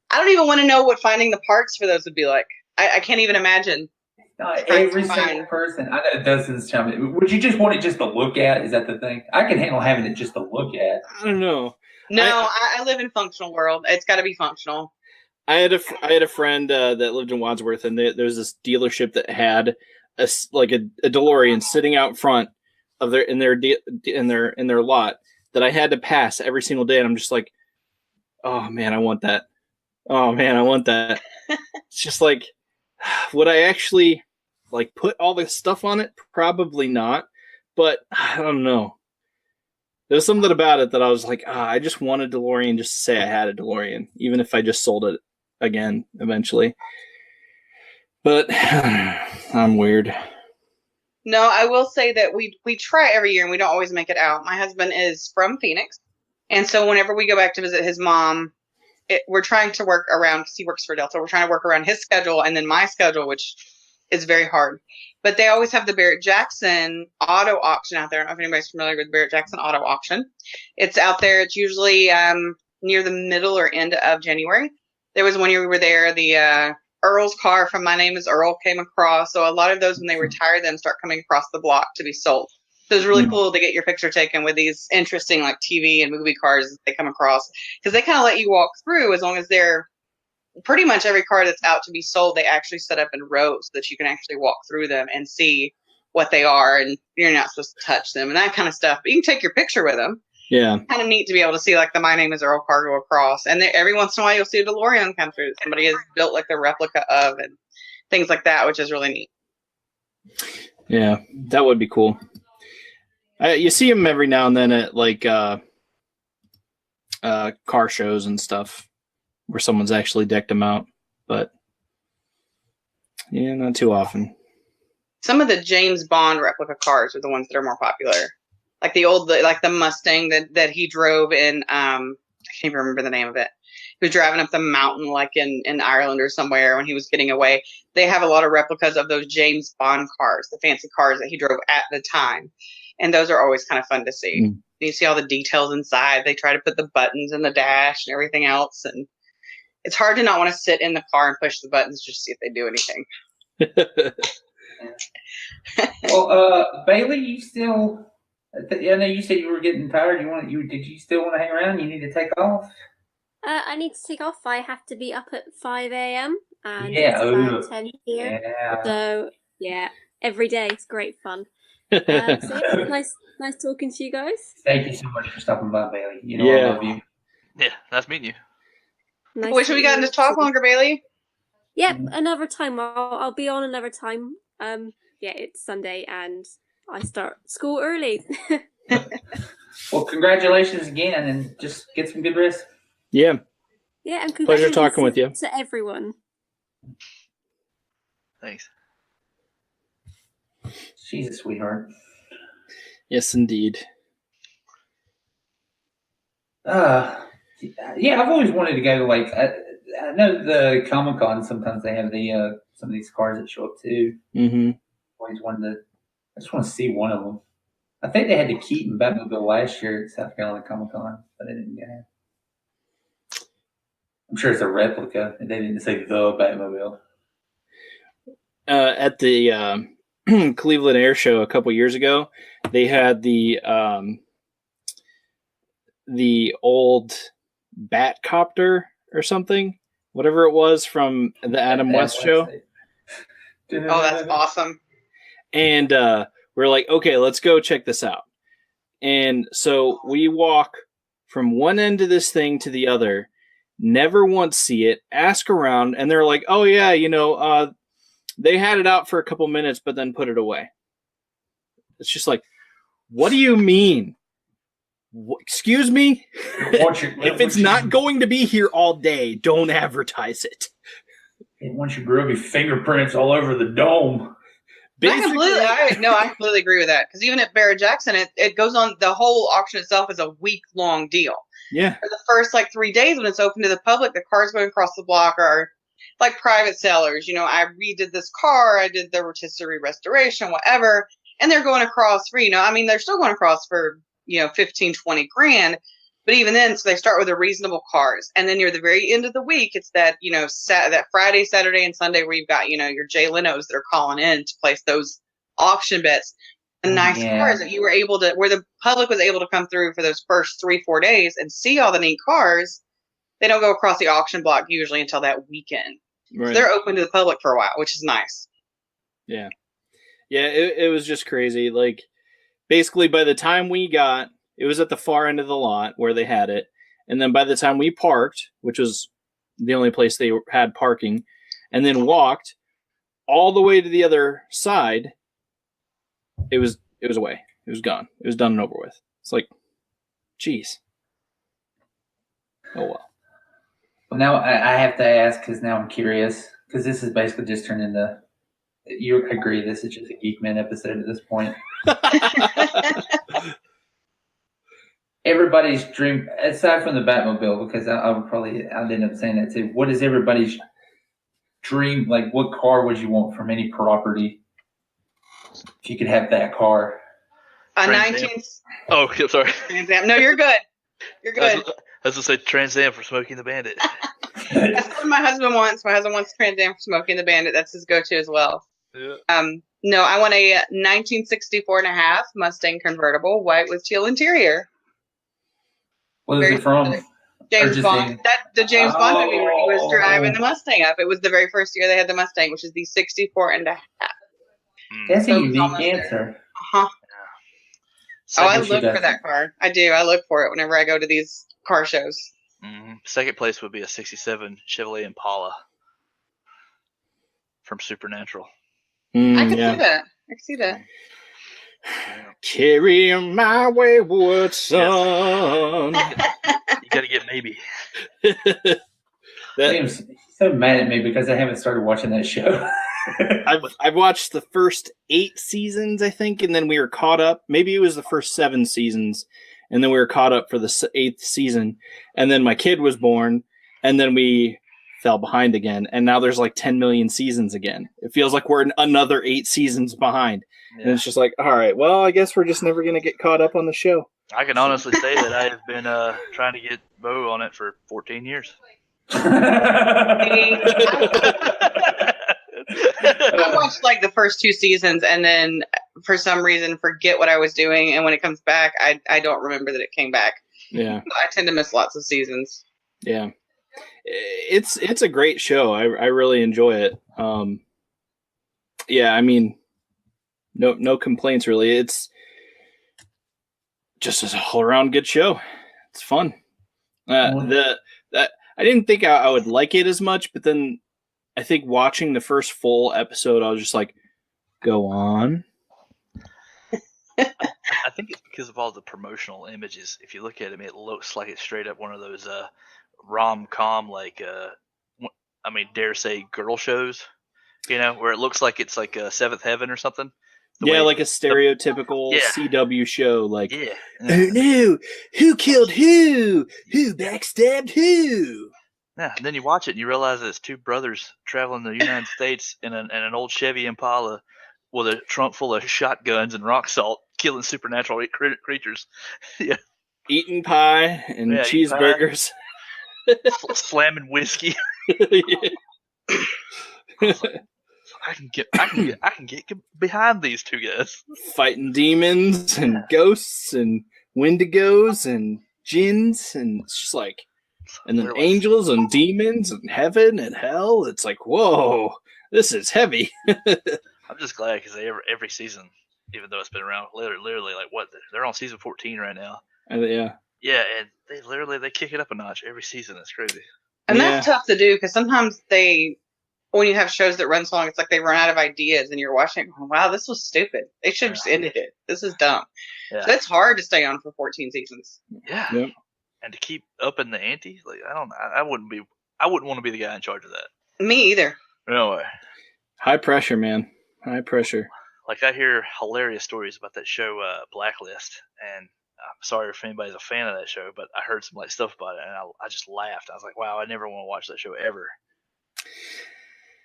Speaker 6: I don't even want to know what finding the parts for those would be like. I can't even imagine.
Speaker 2: Not every single person. I know Dustin's chiming. Would you just want it just to look at? Is that the thing? I can handle having it just to look at.
Speaker 1: I don't know.
Speaker 6: No, I live in functional world. It's got to be functional.
Speaker 1: I had a friend that lived in Wadsworth, and there's this dealership that had a DeLorean sitting out front of their lot that I had to pass every single day, and I'm just like, oh man, I want that. Oh man, I want that. It's just like, would I actually like put all this stuff on it? Probably not, but I don't know. There was something about it that I was like, I just want a DeLorean just to say I had a DeLorean, even if I just sold it again eventually. But I'm weird.
Speaker 6: No, I will say that we try every year and we don't always make it out. My husband is from Phoenix, and so whenever we go back to visit his mom, we're trying to work around, because he works for Delta. We're trying to work around his schedule and then my schedule, which is very hard. But they always have the Barrett-Jackson auto auction out there. I don't know if anybody's familiar with Barrett-Jackson auto auction. It's out there. It's usually near the middle or end of January. There was one year we were there. The Earl's car from My Name is Earl came across. So a lot of those, when they retire them, start coming across the block to be sold. So it's really cool to get your picture taken with these interesting like TV and movie cars that they come across, because they kind of let you walk through as long as they're pretty much every car that's out to be sold. They actually set up in rows so that you can actually walk through them and see what they are, and you're not supposed to touch them and that kind of stuff. But you can take your picture with them.
Speaker 1: Yeah.
Speaker 6: Kind of neat to be able to see like the My Name is Earl car go across. And every once in a while you'll see a DeLorean come through that somebody has built like the replica of, and things like that, which is really neat.
Speaker 1: Yeah, that would be cool. You see them every now and then at like car shows and stuff where someone's actually decked them out, but yeah, not too often.
Speaker 6: Some of the James Bond replica cars are the ones that are more popular, like the Mustang that he drove in. I can't even remember the name of it. He was driving up the mountain like in Ireland or somewhere when he was getting away. They have a lot of replicas of those James Bond cars, the fancy cars that he drove at the time. And those are always kind of fun to see. You see all the details inside. They try to put the buttons in the dash and everything else. And it's hard to not want to sit in the car and push the buttons just to see if they do anything.
Speaker 2: Well, Bailey, you still? I know you said you were getting tired. Did you still want to hang around? You need to take off.
Speaker 4: I need to take off. I have to be up at 5 a.m. and
Speaker 2: Yeah,
Speaker 4: it's about 10 here.
Speaker 2: Yeah.
Speaker 4: So yeah, every day it's great fun. So yeah, nice talking to you guys.
Speaker 2: Thank you so much for stopping by, Bailey. You know I love you.
Speaker 5: Yeah, nice meeting you.
Speaker 4: Nice
Speaker 6: Wish we got to talk longer, Bailey.
Speaker 4: Yep, another time. I'll be on another time. Yeah, it's Sunday and I start school early.
Speaker 2: Well, congratulations again, and just get some good rest.
Speaker 1: Yeah.
Speaker 4: Yeah, and
Speaker 1: Pleasure talking with you.
Speaker 4: To everyone.
Speaker 5: Thanks.
Speaker 2: She's a sweetheart.
Speaker 1: Yes, indeed.
Speaker 2: Yeah, I've always wanted to go to I know the Comic-Con, sometimes they have the some of these cars that show up too.
Speaker 1: Mm-hmm.
Speaker 2: Always wanted I just want to see one of them. I think they had the Keaton Batmobile last year at South Carolina Comic-Con, but I didn't get it. I'm sure it's a replica, and they didn't say the Batmobile.
Speaker 1: At the Cleveland Air Show a couple years ago, they had the old Batcopter or something, whatever it was from the Adam West show.
Speaker 6: Oh, that's awesome.
Speaker 1: And we're like, okay, let's go check this out. And so we walk from one end of this thing to the other, never once see it, ask around, and they're like, oh yeah, they had it out for a couple minutes, but then put it away. It's just like, what do you mean? Excuse me? If it's not going to be here all day, don't advertise it.
Speaker 2: It wants your groovy fingerprints all over the dome.
Speaker 6: I completely agree with that. Because even at Barrett Jackson, it goes on, the whole auction itself is a week-long deal.
Speaker 1: Yeah.
Speaker 6: For the first 3 days when it's open to the public, the cars going across the block are like private sellers. I redid this car, I did the rotisserie restoration, whatever, and they're going across for, they're still going across for, 15, 20 grand. But even then, so they start with the reasonable cars. And then near the very end of the week, it's that, that Friday, Saturday, and Sunday where you've got, your Jay Leno's that are calling in to place those auction bets. The nice cars that you were able to, where the public was able to come through for those first 3-4 days and see all the neat cars. They don't go across the auction block usually until that weekend.
Speaker 1: Right.
Speaker 6: So they're open to the public for a while, which is nice.
Speaker 1: Yeah. Yeah, it was just crazy. Basically, by the time we got, it was at the far end of the lot where they had it. And then by the time we parked, which was the only place they had parking, and then walked all the way to the other side, it was away. It was gone. It was done and over with. It's like, geez. Oh, well.
Speaker 2: Well, now I have to ask, because now I'm curious, because this is basically just turned into, you agree this is just a Geek-Men episode at this point. Everybody's dream, aside from the Batmobile, because I'd end up saying that too. What is everybody's dream? What car would you want from any property? If you could have that car.
Speaker 6: A 19.
Speaker 5: Oh, sorry.
Speaker 6: Trans Am. No, you're good. You're good.
Speaker 5: I was going to say Trans Am for Smoking the Bandit.
Speaker 6: That's what my husband wants. My husband wants Trans Am for Smoking the Bandit. That's his go-to as well.
Speaker 5: Yeah.
Speaker 6: No, I want a 1964 and a half Mustang convertible, white with teal interior.
Speaker 2: What is it from?
Speaker 6: James Bond. The James Bond movie where he was driving the Mustang up. It was the very first year they had the Mustang, which is the 64 and a half.
Speaker 2: That's a unique answer.
Speaker 6: Uh-huh.
Speaker 5: So
Speaker 6: I look for that car. I do. I look for it whenever I go to these car shows.
Speaker 5: Mm-hmm. Second place would be a 67 Chevrolet Impala from Supernatural.
Speaker 6: I can see that.
Speaker 1: Carry my wayward son.
Speaker 5: You got to get maybe.
Speaker 2: He's so mad at me because I haven't started watching that show.
Speaker 1: I've watched the first 8 seasons, I think, and then we were caught up. Maybe it was the first 7 seasons, and then we were caught up for the 8th season. And then my kid was born, and then we fell behind again. And now there's 10 million seasons again. It feels like we're another 8 seasons behind. Yeah. And it's just all right, well, I guess we're just never going to get caught up on the show.
Speaker 5: I can honestly say that I have been trying to get Bo on it for 14 years.
Speaker 6: I watched like the first 2 seasons and then for some reason forget what I was doing, and when it comes back I don't remember that it came back.
Speaker 1: Yeah.
Speaker 6: I tend to miss lots of seasons.
Speaker 1: Yeah. It's a great show. I really enjoy it. Yeah, I mean, no complaints really. It's just a all around good show. It's fun. I didn't think I would like it as much, but then I think watching the first full episode, I was just like, go on.
Speaker 5: I think it's because of all the promotional images. If you look at it, it looks like it's straight up one of those rom-com, like, dare say girl shows, where it looks like it's like Seventh Heaven or something.
Speaker 1: Yeah, like a stereotypical CW show. Like,
Speaker 5: yeah.
Speaker 1: Oh no, who killed who? Who backstabbed who?
Speaker 5: Yeah, and then you watch it and you realize that it's 2 brothers traveling the United States in an old Chevy Impala with a trunk full of shotguns and rock salt, killing supernatural creatures. Yeah,
Speaker 1: Eating pie and cheeseburgers,
Speaker 5: slamming whiskey. I can get behind these 2 guys.
Speaker 1: Fighting demons and ghosts and wendigos and jinns, and it's just like, and then angels and demons and heaven and hell. It's like, whoa, this is heavy.
Speaker 5: I'm just glad because every season, even though it's been around literally like what, they're on season 14 right now.
Speaker 1: Yeah,
Speaker 5: and they kick it up a notch every season. It's crazy.
Speaker 6: And that's tough to do because sometimes when you have shows that run so long, it's like they run out of ideas and you're watching it going, wow, this was stupid. They should have just ended it. This is dumb.
Speaker 5: Yeah.
Speaker 6: So it's hard to stay on for 14 seasons.
Speaker 5: Yeah.
Speaker 1: Yep.
Speaker 5: And to keep upping the ante, like I wouldn't want to be the guy in charge of that.
Speaker 6: Me either.
Speaker 5: No way.
Speaker 1: High pressure, man. High pressure.
Speaker 5: Like I hear hilarious stories about that show, Blacklist, and I'm sorry if anybody's a fan of that show, but I heard some stuff about it and I just laughed. I was like, wow, I never want to watch that show ever.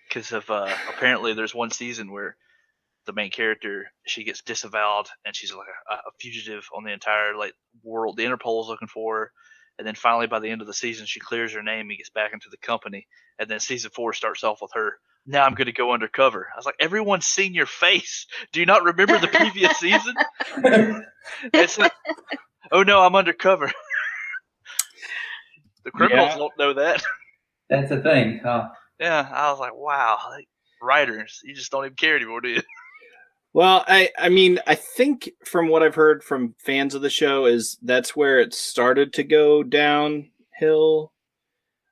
Speaker 5: Because of apparently there's one season where the main character, she gets disavowed and she's like a fugitive on the entire world. The Interpol's looking for her, and then finally by the end of the season she clears her name and gets back into the company, and then season 4 starts off with her. Now I'm going to go undercover. I was like, everyone's seen your face. Do you not remember the previous season? It's like, oh no, I'm undercover. The criminals don't know that.
Speaker 2: That's the thing, huh?
Speaker 5: Yeah, I was like, wow, writers, you just don't even care anymore, do you?
Speaker 1: Well, I mean, I think from what I've heard from fans of the show is that's where it started to go downhill,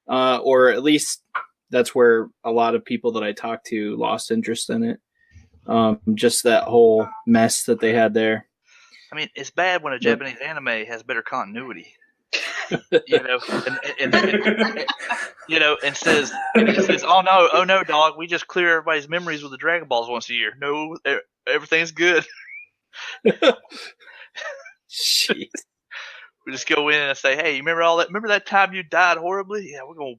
Speaker 1: or at least that's where a lot of people that I talked to lost interest in it. Just that whole mess that they had there. I
Speaker 5: mean, it's bad when a Japanese anime has better continuity. And says, oh no, dog, we just clear everybody's memories with the Dragon Balls once a year. No, everything's good.
Speaker 1: Jeez.
Speaker 5: We just go in and say, hey, you remember all that? Remember that time you died horribly? Yeah, we're gonna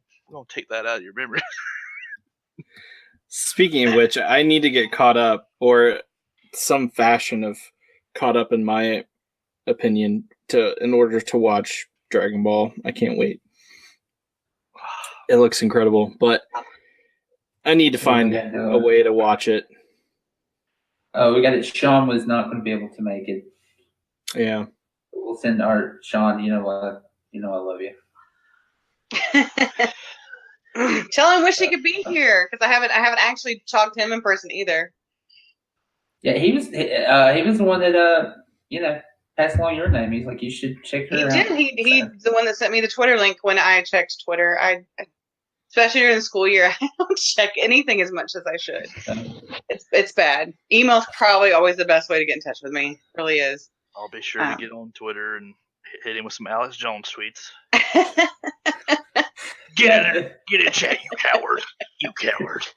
Speaker 5: take that out of your memory.
Speaker 1: Speaking of which, I need to get caught up, or some fashion of caught up, in my opinion, in order to watch Dragon Ball. I can't wait. It looks incredible, but I need to find a way to watch it.
Speaker 2: Oh, we got it. Sean was not going to be able to make it.
Speaker 1: Yeah.
Speaker 2: We'll send Sean, you know what? You know I love you.
Speaker 6: Tell him wish he could be here, because I haven't actually talked to him in person either.
Speaker 2: Yeah, he was the one that passed along your name. He's like, you should check her out.
Speaker 6: He's the one that sent me the Twitter link when I checked Twitter. I especially during the school year, I don't check anything as much as I should. It's bad. Email's probably always the best way to get in touch with me. It really is.
Speaker 5: I'll be sure to get on Twitter and hit him with some Alex Jones tweets. Get in chat, you coward. You coward.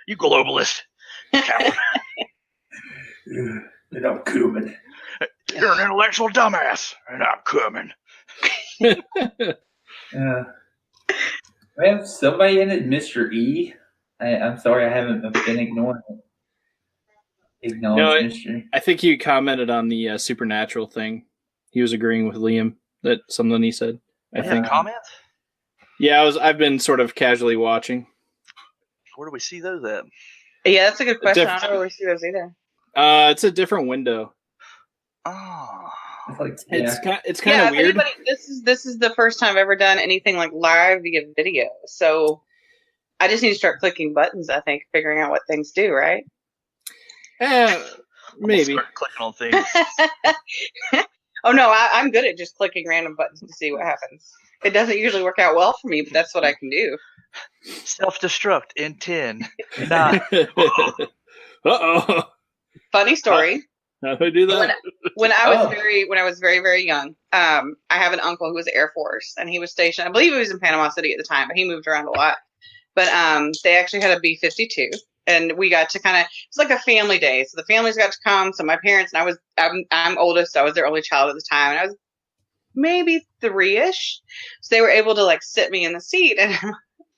Speaker 5: You globalist. Coward.
Speaker 2: And I'm coming.
Speaker 5: You're an intellectual dumbass, and I'm coming.
Speaker 2: We have somebody in it, Mr. E. I'm sorry I haven't been ignoring it. Acknowledge mystery.
Speaker 1: I think he commented on the supernatural thing. He was agreeing with Liam that something he said. I think.
Speaker 5: Comments?
Speaker 1: Yeah, I've been sort of casually watching.
Speaker 5: Where do we see those at?
Speaker 6: Yeah, that's a good question. I don't know where we see those either.
Speaker 1: It's a different window.
Speaker 5: Oh.
Speaker 1: It's kind of weird.
Speaker 6: This is the first time I've ever done anything like live via video. So I just need to start clicking buttons, I think, figuring out what things do, right?
Speaker 1: Maybe.
Speaker 5: Start clicking on things.
Speaker 6: Oh no, I'm good at just clicking random buttons to see what happens. It doesn't usually work out well for me, but that's what I can do.
Speaker 5: Self-destruct in 10, 9.
Speaker 1: Uh-oh.
Speaker 6: Funny story.
Speaker 1: How do I do that?
Speaker 6: When I was very, very young, I have an uncle who was Air Force, and he was stationed, I believe he was in Panama City at the time, but he moved around a lot. But they actually had a B-52, and we got to it was like a family day. So the families got to come. So my parents, and I'm oldest, so I was their only child at the time, and I was maybe 3-ish. So they were able to sit me in the seat, and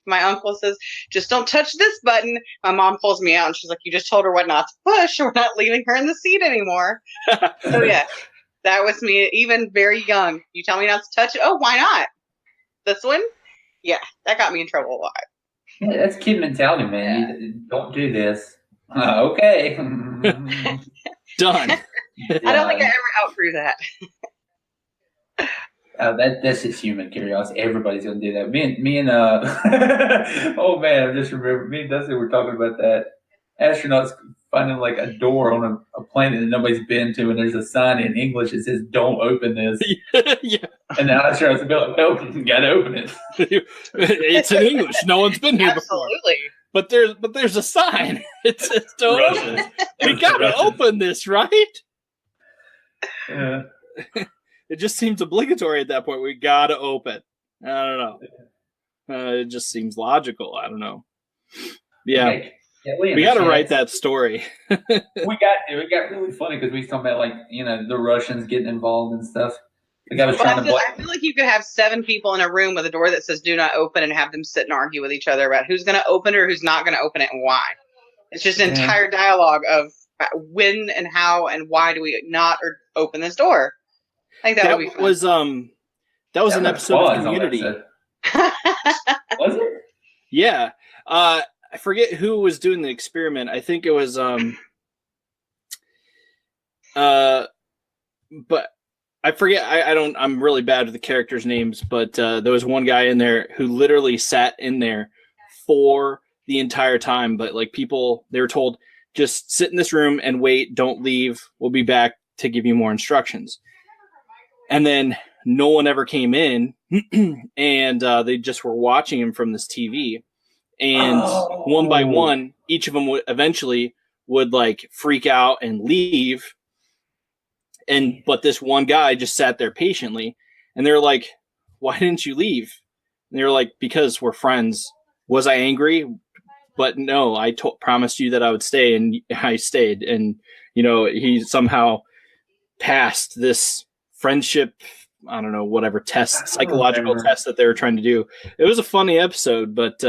Speaker 6: my uncle says, "Just don't touch this button." My mom pulls me out and she's like, "You just told her what not to push. We're not leaving her in the seat anymore." So yeah, that was me, even very young. You tell me not to touch it. Oh, why not? This one? Yeah, that got me in trouble a lot.
Speaker 2: Yeah, that's kid mentality, man.
Speaker 6: Yeah.
Speaker 2: You don't do this. Okay.
Speaker 1: Done.
Speaker 6: I don't think I ever outgrew that.
Speaker 2: That's just human curiosity. Everybody's gonna do that. Me and oh man, I just remember me and Dustin were talking about that. Astronauts finding a door on a planet that nobody's been to, and there's a sign in English that says "Don't open this."
Speaker 1: Yeah.
Speaker 2: And the astronauts would be like, "Nope, gotta open it."
Speaker 1: It's in English. No one's been here before.
Speaker 6: Absolutely.
Speaker 1: But there's a sign. It says "Don't open it." We gotta open this, right?
Speaker 2: Yeah.
Speaker 1: It just seems obligatory at that point. We gotta open. I don't know. It just seems logical. I don't know. Yeah.
Speaker 2: Okay. Yeah,
Speaker 1: we got to write that story.
Speaker 2: We got to. It got really funny because we was talking about the Russians getting involved and stuff. The guy was trying to.
Speaker 6: I feel like you could have 7 people in a room with a door that says "Do not open" and have them sit and argue with each other about who's going to open it or who's not going to open it and why. It's just an entire dialogue of when and how and why do we not open this door. I think that would be fun.
Speaker 1: That was an episode of Community.
Speaker 2: Was it?
Speaker 1: Yeah. I forget who was doing the experiment. I think it was but I forget. I'm really bad with the characters' names, but there was one guy in there who literally sat in there for the entire time. But people, they were told, just sit in this room and wait. Don't leave. We'll be back to give you more instructions. And then no one ever came in, and they just were watching him from this TV. And one by one, each of them would eventually freak out and leave. But this one guy just sat there patiently, and they're like, "Why didn't you leave?" And they were like, "Because we're friends." Was I angry? But no, I promised you that I would stay, and I stayed. And he somehow passed this friendship, I don't know, whatever test, psychological test that they were trying to do. It was a funny episode, but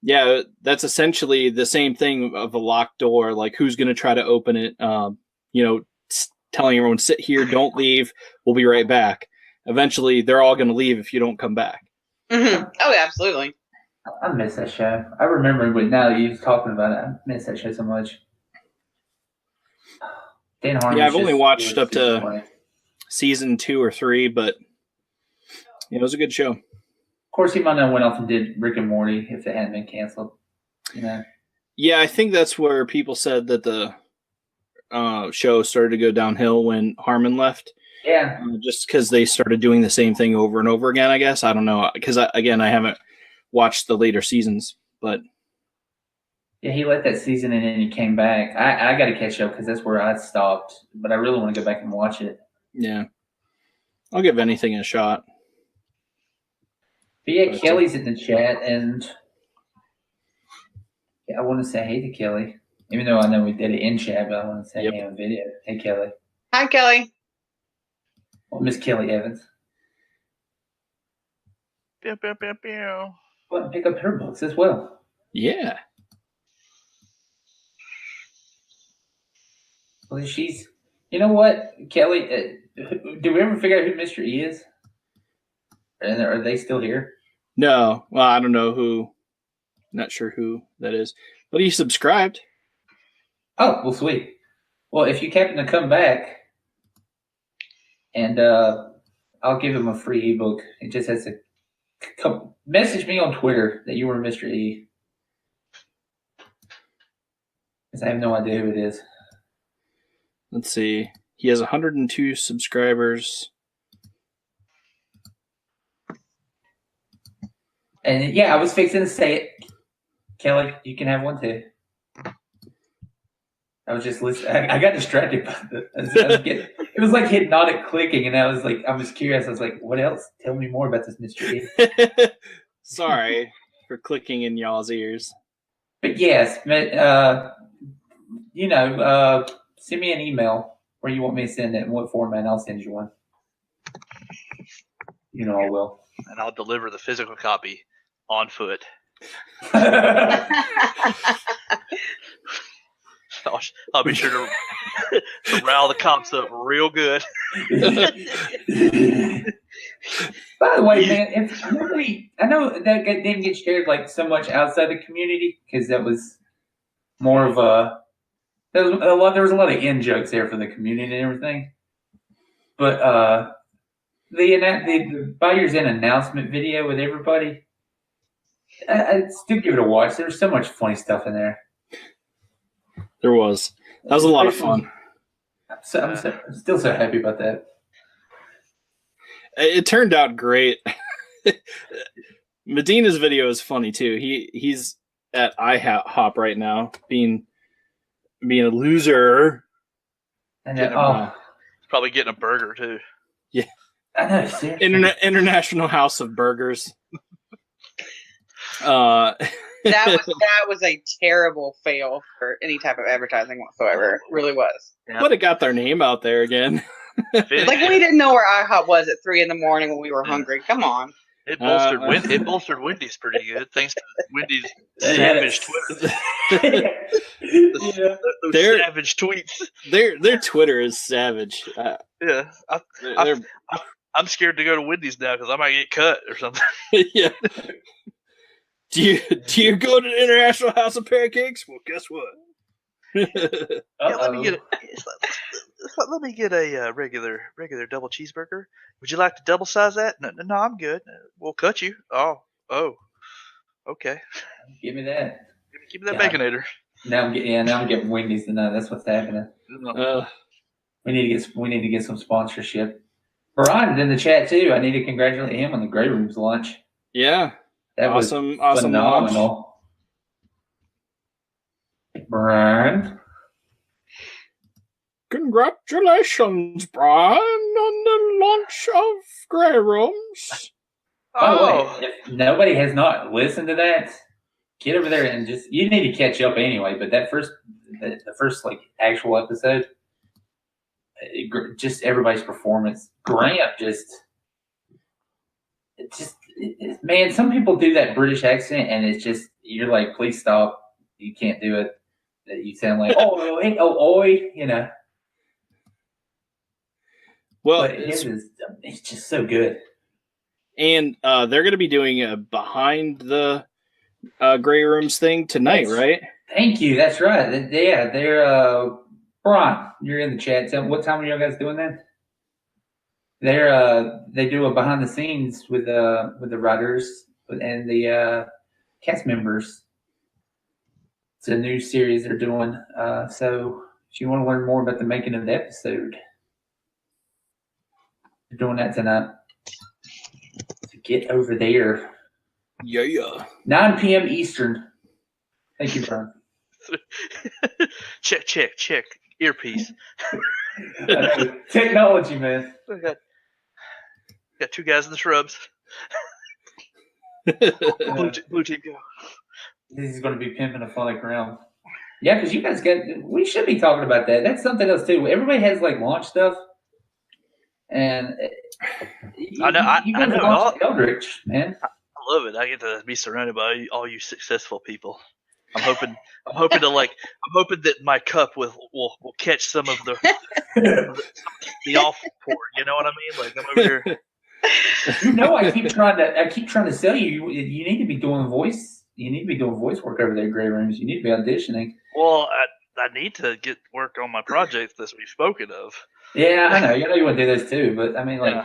Speaker 1: yeah, that's essentially the same thing of a locked door. Who's going to try to open it? Telling everyone, sit here, don't leave. We'll be right back. Eventually, they're all going to leave if you don't come back.
Speaker 6: Mm-hmm. Oh, absolutely.
Speaker 2: I miss that show. I remember, but now that you're talking about it, I miss that show so much. Dan Harmon.
Speaker 1: Yeah, I've only watched up to season 2 or 3, but it was a good show.
Speaker 2: Of course, he might have went off and did Rick and Morty if it hadn't been canceled.
Speaker 1: Yeah, I think that's where people said that the show started to go downhill when Harmon left.
Speaker 2: Yeah.
Speaker 1: Just because they started doing the same thing over and over again, I guess. I don't know. Because, I haven't watched the later seasons, but...
Speaker 2: Yeah, he left that season and then he came back. I got to catch up because that's where I stopped. But I really want to go back and watch it.
Speaker 1: Yeah. I'll give anything a shot.
Speaker 2: But yeah, Kelly's in the chat, and I want to say hey to Kelly. Even though I know we did it in chat, but I want to say hey on video. Hey, Kelly.
Speaker 6: Hi, Kelly.
Speaker 2: Well, Miss Kelly Evans.
Speaker 5: Pew, pew, pew, pew.
Speaker 2: Well, pick up her books as well.
Speaker 1: Yeah.
Speaker 2: Well, she's. You know what, Kelly? Did we ever figure out who Mr. E is? And are they still here?
Speaker 1: No. Well, I don't know who. Not sure who that is. But he subscribed.
Speaker 2: Oh, well, sweet. Well, if you happen to come back, and I'll give him a free ebook. It just has to message me on Twitter that you were Mr. E. Because I have no idea who it is.
Speaker 1: Let's see. He has 102 subscribers.
Speaker 2: And yeah, I was fixing to say it. Kelly, you can have one too. I was just listening. I got distracted by it was like hypnotic clicking, and I was curious. I was like, what else? Tell me more about this mystery.
Speaker 1: Sorry for clicking in y'all's ears.
Speaker 2: But yes, send me an email where you want me to send it, in what format, and I'll send you one. You know I will.
Speaker 5: And I'll deliver the physical copy on foot. I'll be sure to rile the cops up real good.
Speaker 2: By the way, man, I know that didn't get shared like so much outside the community because that was more of there was a lot of in jokes there for the community and everything. But the Buyer's In announcement video with everybody, I'd still give it a watch. There was so much funny stuff in there.
Speaker 1: There was. That was a lot of fun.
Speaker 2: I'm still so happy about that.
Speaker 1: It turned out great. Medina's video is funny too. He's at IHOP right now, being a loser.
Speaker 2: And
Speaker 5: he's probably getting a burger too.
Speaker 1: Yeah,
Speaker 2: I know. Seriously.
Speaker 1: International House of Burgers.
Speaker 6: That was a terrible fail for any type of advertising whatsoever. It really was.
Speaker 5: Yeah.
Speaker 1: Would have got their name out there again.
Speaker 6: Like we didn't know where IHOP was at 3 a.m. when we were hungry. Come on.
Speaker 5: It bolstered Wendy's pretty good, thanks to Wendy's savage Twitter. Those savage tweets.
Speaker 1: Their Twitter is savage.
Speaker 5: Yeah, I'm scared to go to Wendy's now because I might get cut or something.
Speaker 1: Yeah. Do you go to the International House of Pancakes? Well, guess what?
Speaker 5: Yeah, let me get a regular double cheeseburger. Would you like to double size that? No, I'm good. We'll cut you. Oh, okay.
Speaker 2: Give me that.
Speaker 5: Give me that Baconator.
Speaker 2: Now I'm getting Wendy's tonight. That's what's happening. We need to get some sponsorship. Brian's in the chat too. I need to congratulate him on the Grey Rooms launch.
Speaker 1: Yeah.
Speaker 2: That
Speaker 1: awesome
Speaker 2: phenomenal. Brian.
Speaker 1: Congratulations, Brian, on the launch of Grey Rooms.
Speaker 2: By the way, if nobody has not listened to that, get over there and you need to catch up anyway. But the first like actual episode, just everybody's performance. Grant man, some people do that British accent, and it's just you're like, please stop. You can't do it. You sound like oi, you know.
Speaker 1: Well,
Speaker 2: but it's just so good.
Speaker 1: And they're going to be doing a behind the Grey Rooms thing tonight, right?
Speaker 2: Thank you. That's right. They're Brian, you're in the chat. What time are you guys doing that? They do a behind the scenes with the writers and the cast members. It's a new series they're doing. So if you want to learn more about the making of the episode, they're doing that tonight. So get over there.
Speaker 1: Yeah.
Speaker 2: 9 p.m. Eastern. Thank you, Brian.
Speaker 5: Check. Earpiece.
Speaker 2: Technology, man.
Speaker 5: Got two guys in the shrubs. Blue team go.
Speaker 2: This is going to be pimping a phonic round. Yeah, because you guys we should be talking about that. That's something else too. Everybody has like launch stuff, and
Speaker 5: I know.
Speaker 2: Eldritch, man.
Speaker 5: I love it. I get to be surrounded by all you successful people. I'm hoping that my cup will catch some of the awful pour. You know what I mean? Like I'm over here.
Speaker 2: I keep trying to sell you. You need to be doing voice. You need to be doing voice work over there in Grey Rooms. You need to be auditioning.
Speaker 5: Well, I need to get work on my projects that we've spoken of.
Speaker 2: Yeah, I know. You want to do this too, but I mean, like,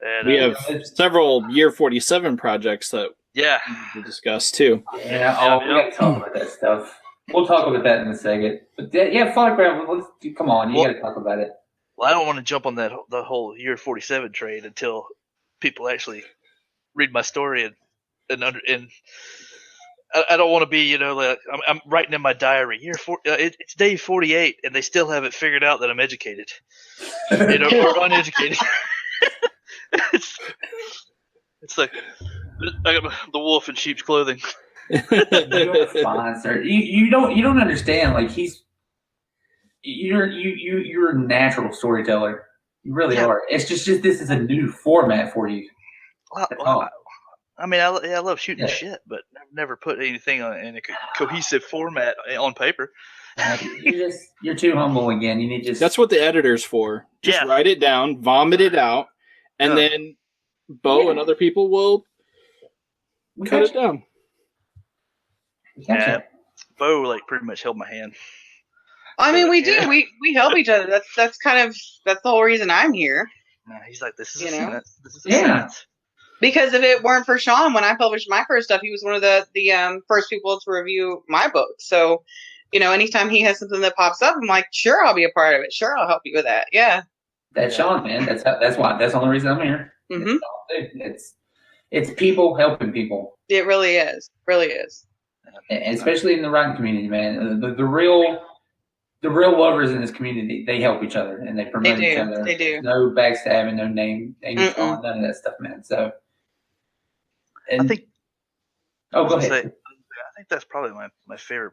Speaker 5: And,
Speaker 1: we have several Year 47 projects that we discuss too.
Speaker 2: Yeah, we got to talk about that stuff. We'll talk about that in a second. But photograph. Come on, you got to talk about it.
Speaker 5: Well, I don't want to jump on the whole Year 47 train until people actually read my story and I don't want to be, like I'm writing in my diary. It's day 48, and they still haven't figured out that I'm educated, or uneducated. It's like I got the wolf in sheep's clothing.
Speaker 2: You're fine, sir. You don't understand. Like you're a natural storyteller. You really are. It's just this is a new format for you. I
Speaker 5: love shooting shit, but I've never put anything in a cohesive format on paper.
Speaker 2: You're too humble again. You need
Speaker 1: That's what the editor's for. Just write it down, vomit it out, and then Bo and other people will cut it down.
Speaker 5: Yeah, Bo pretty much held my hand.
Speaker 6: I mean, we do. We help each other. That's the whole reason I'm here.
Speaker 5: He's like, this is a sentence. This is a sentence.
Speaker 6: Because if it weren't for Shawn, when I published my first stuff, he was one of the first people to review my book. So, anytime he has something that pops up, I'm like, sure, I'll be a part of it. Sure, I'll help you with that. Yeah.
Speaker 2: That's Shawn, man. That's the only reason I'm here.
Speaker 6: Mm-hmm.
Speaker 2: It's people helping people.
Speaker 6: It really is. Really is.
Speaker 2: And especially in the writing community, man. The real lovers in this community, they help each other and they promote each other.
Speaker 6: They do.
Speaker 2: No backstabbing, no name calling, none of that stuff, man. So.
Speaker 5: I think.
Speaker 2: Oh, go ahead.
Speaker 5: I think that's probably my favorite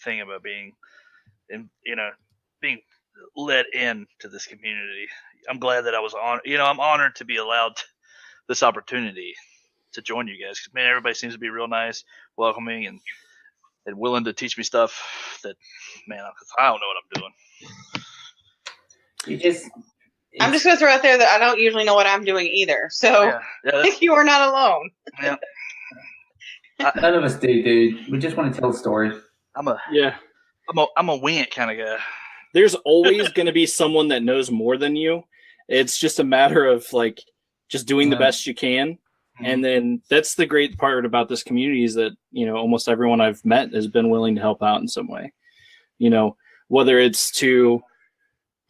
Speaker 5: thing about being let in to this community. I'm glad that I was I'm honored to be allowed this opportunity to join you guys. Man, everybody seems to be real nice, welcoming, and willing to teach me stuff that, man, I don't know what I'm doing.
Speaker 6: I'm just going to throw out there that I don't usually know what I'm doing either. So you are not alone.
Speaker 5: Yeah.
Speaker 2: None of us do, dude. We just want to tell a story.
Speaker 5: I'm a wing it kind of guy.
Speaker 1: There's always going to be someone that knows more than you. It's just a matter of just doing the best you can. Mm-hmm. And then that's the great part about this community is that, almost everyone I've met has been willing to help out in some way. Whether it's to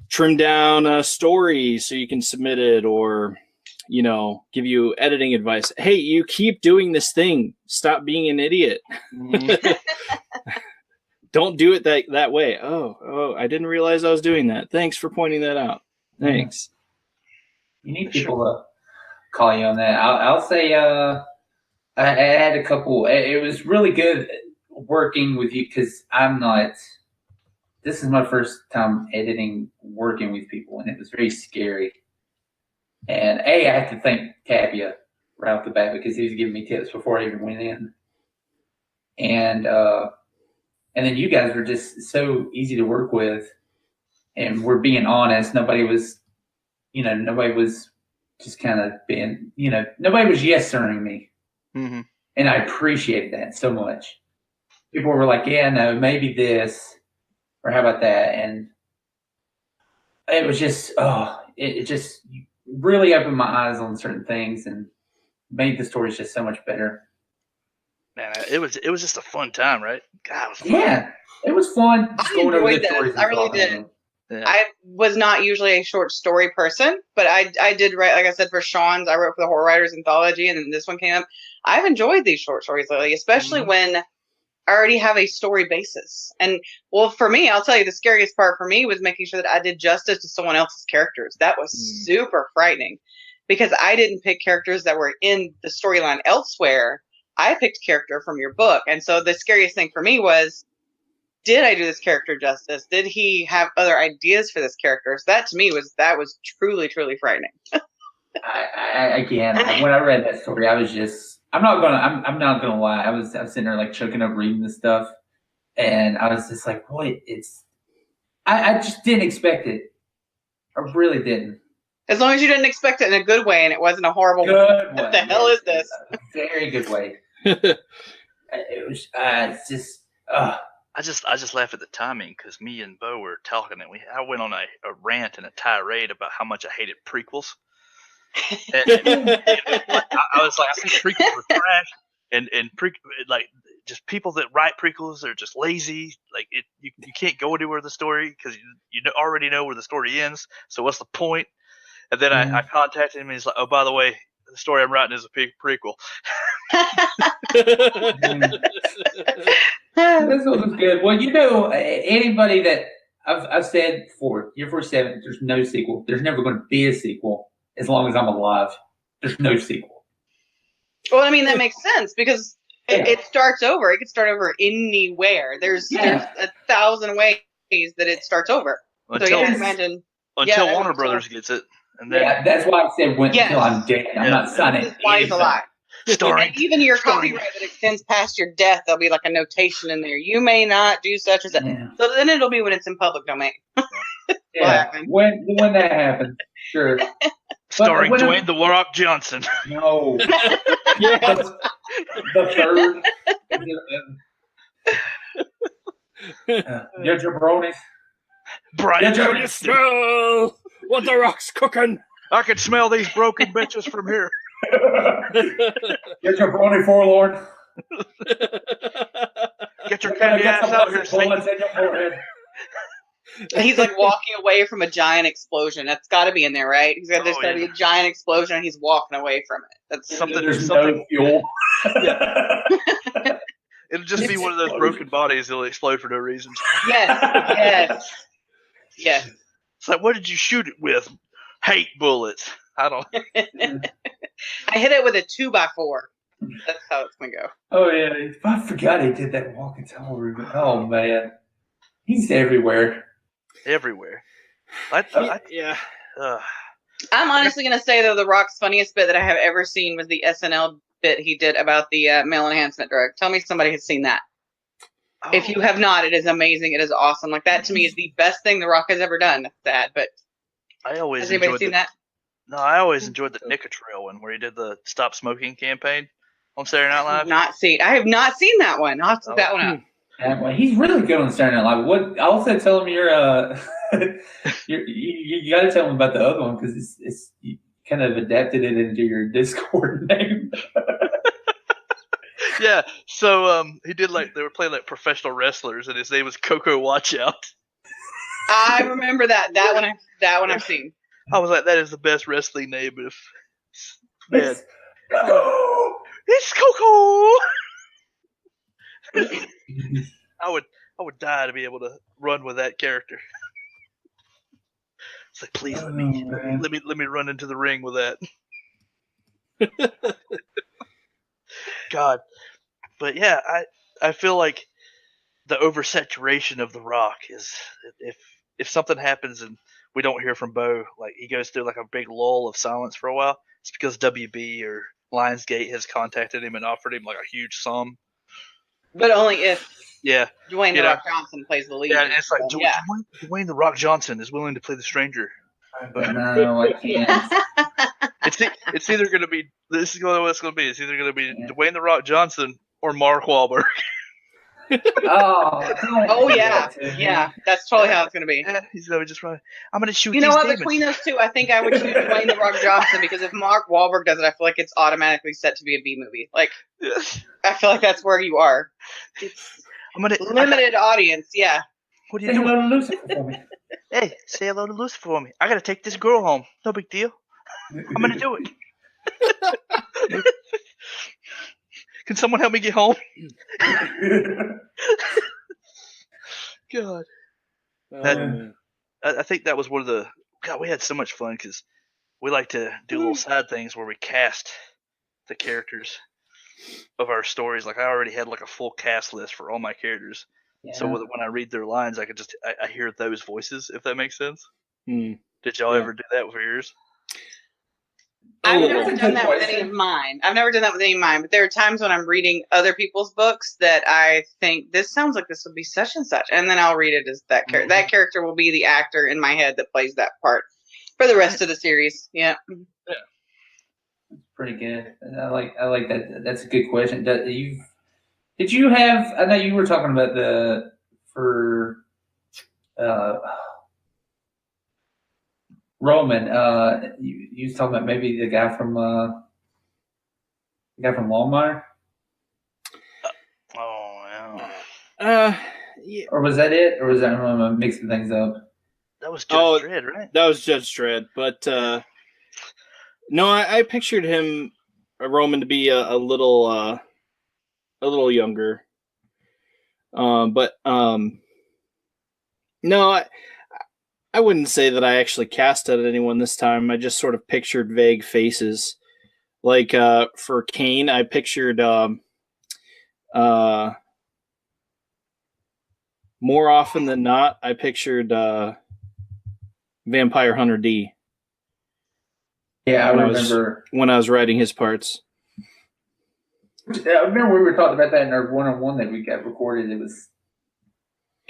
Speaker 1: trim down a story so you can submit it or, give you editing advice. Hey, you keep doing this thing. Stop being an idiot. Mm-hmm. Don't do it that way. Oh, I didn't realize I was doing that. Thanks for pointing that out. Thanks.
Speaker 2: You need people to call you on that. I'll say I had a couple. It was really good working with you because this is my first time working with people, and it was very scary. And I have to thank Tapia right off the bat because he was giving me tips before I even went in. And then you guys were just so easy to work with, and we're being honest. Nobody was just kind of being, nobody was yes-sirring me. Mm-hmm. And I appreciated that so much. People were like, yeah, no, maybe this, or how about that? And it was just, it just really opened my eyes on certain things and made the stories just so much better.
Speaker 5: Man, it was just a fun time, right? God, it was fun.
Speaker 2: Yeah, it was fun.
Speaker 6: I enjoyed this. I really did. Yeah. I was not usually a short story person, but I did write, like I said, for Shawn's. I wrote for the Horror Writers Anthology, and then this one came up. I've enjoyed these short stories lately, especially when I already have a story basis. And, well, for me, I'll tell you, the scariest part for me was making sure that I did justice to someone else's characters. That was super frightening because I didn't pick characters that were in the storyline elsewhere. I picked a character from your book. And so the scariest thing for me was, did I do this character justice? Did he have other ideas for this character? So that to me was truly, truly frightening.
Speaker 2: Again, when I read that story, I was just I'm not gonna lie. I was sitting there like choking up reading this stuff, and I was just like, "What? I just didn't expect it. I really didn't.
Speaker 6: As long as you didn't expect it in a good way and it wasn't a horrible.
Speaker 2: Good way.
Speaker 6: What the hell is this?
Speaker 2: A very good way. It was. It's just.
Speaker 5: I just laugh at the timing because me and Bo were talking and I went on a rant and a tirade about how much I hated prequels. And I was like, I think prequels were trash, and like just people that write prequels are just lazy. Like you can't go anywhere with the story because you already know where the story ends. So what's the point? And then I contacted him and he's like, oh, by the way, the story I'm writing is a prequel.
Speaker 2: This one was good. Well, anybody that I've said before, Year 47, there's no sequel. There's never going to be a sequel as long as I'm alive. There's no sequel.
Speaker 6: Well, I mean, that makes sense because it starts over. It could start over anywhere. There's 1,000 ways that it starts over. Until
Speaker 5: Warner Brothers gets it. And then,
Speaker 2: that's why I said until I'm dead. I'm not signing it.
Speaker 6: Why is a lie. And even your copyright that extends past your death, there'll be like a notation in there. You may not do such as that. Yeah. So then it'll be when it's in public domain.
Speaker 2: When that happens, sure.
Speaker 5: Starring Dwayne "The Rock" Johnson.
Speaker 2: No. Yes. The third. Your jabronis.
Speaker 5: Brian,
Speaker 1: can you smell what the Rock's cooking?
Speaker 5: I can smell these broken bitches from here.
Speaker 2: Get your brony forlorn.
Speaker 5: Get your candy ass out here,
Speaker 6: He's like walking away from a giant explosion. That's got to be in there, right? There's got to be a giant explosion, and he's walking away from it. That's
Speaker 5: something.
Speaker 2: There's no fuel.
Speaker 5: It'll just be one of those broken bodies that'll explode for no reason.
Speaker 6: Yes.
Speaker 5: It's like, what did you shoot it with? Hate bullets. I don't.
Speaker 6: I hit it with a 2x4. That's how it's gonna go.
Speaker 2: Oh yeah, I forgot he did that walking tower. Oh man, he's everywhere.
Speaker 5: Everywhere.
Speaker 6: I'm honestly gonna say though, The Rock's funniest bit that I have ever seen was the SNL bit he did about the male enhancement drug. Tell me somebody has seen that. Oh. If you have not, it is amazing. It is awesome. Like that to me is the best thing The Rock has ever done. That's sad, but has anybody seen that?
Speaker 5: No, I always enjoyed the Nicotral one where he did the Stop Smoking campaign on Saturday Night Live.
Speaker 6: I have not seen that one. I'll have to look that one up.
Speaker 2: Well, he's really good on Saturday Night Live. What? I also tell him you got to tell him about the other one because it's you kind of adapted it into your Discord name.
Speaker 5: Yeah, so he did they were playing like professional wrestlers, and his name was Coco Watchout.
Speaker 6: I remember that one I've seen.
Speaker 5: I was like, that is the best wrestling name. Man, it's Coco. I would die to be able to run with that character. It's like, please let me run into the ring with that. God, but yeah, I feel like the oversaturation of The Rock is if something happens and we don't hear from Bo, like he goes through like a big lull of silence for a while, it's because WB or Lionsgate has contacted him and offered him like a huge sum.
Speaker 6: But only if Dwayne The Rock Johnson plays the lead.
Speaker 5: Yeah, and it's like Dwayne The Rock Johnson is willing to play the stranger.
Speaker 2: But no, I can't.
Speaker 5: It's either going to be this is what it's going to be. It's either going to be Dwayne The Rock Johnson or Mark Wahlberg.
Speaker 6: Oh yeah. That's totally how it's going to be.
Speaker 5: Yeah, he's going to just run. I'm going to shoot.
Speaker 6: You know what? Between those two, I think I would choose Dwayne The Rock Johnson because if Mark Wahlberg does it, I feel like it's automatically set to be a B movie. Like, I feel like that's where you are. It's limited audience. Yeah.
Speaker 5: What are you doing? Say hello to Lucifer for me. Hey, say hello to Lucifer for me. I got to take this girl home. No big deal. I'm going to do it. Can someone help me get home? God. I think that was one of the... God, we had so much fun because we like to do little side things where we cast the characters of our stories. Like I already had like a full cast list for all my characters. Yeah. So when I read their lines, I could just I hear those voices, if that makes sense. Did y'all ever do that with yours?
Speaker 6: I've
Speaker 1: Oh,
Speaker 6: never
Speaker 2: that's a
Speaker 6: done
Speaker 2: good
Speaker 6: that with any
Speaker 2: question.
Speaker 6: of mine. I've never done that with any of mine, but there are times when I'm reading other people's books that I think this sounds like this would be such and such, and then I'll read it as that character. That character will be the actor in my head that plays that part for the rest of the series. Yeah.
Speaker 2: Pretty good. I like that. That's a good question. Did you have? I know you were talking about uh, Roman. You was talking about maybe the guy from Longmire,
Speaker 5: Oh yeah.
Speaker 1: Yeah.
Speaker 2: or was that it? Or was that I'm mixing things up?
Speaker 5: That was Judge Dredd, right?
Speaker 1: That was Judge Dredd, but no, I pictured him, Roman, to be a little younger. But no, I wouldn't say that I actually cast out anyone this time. I just sort of pictured vague faces. Like for Kane, I pictured more often than not, I pictured Vampire Hunter D.
Speaker 2: Yeah, I remember
Speaker 1: when I was writing his parts.
Speaker 2: I remember we were talking about that in our one-on-one that we got recorded. It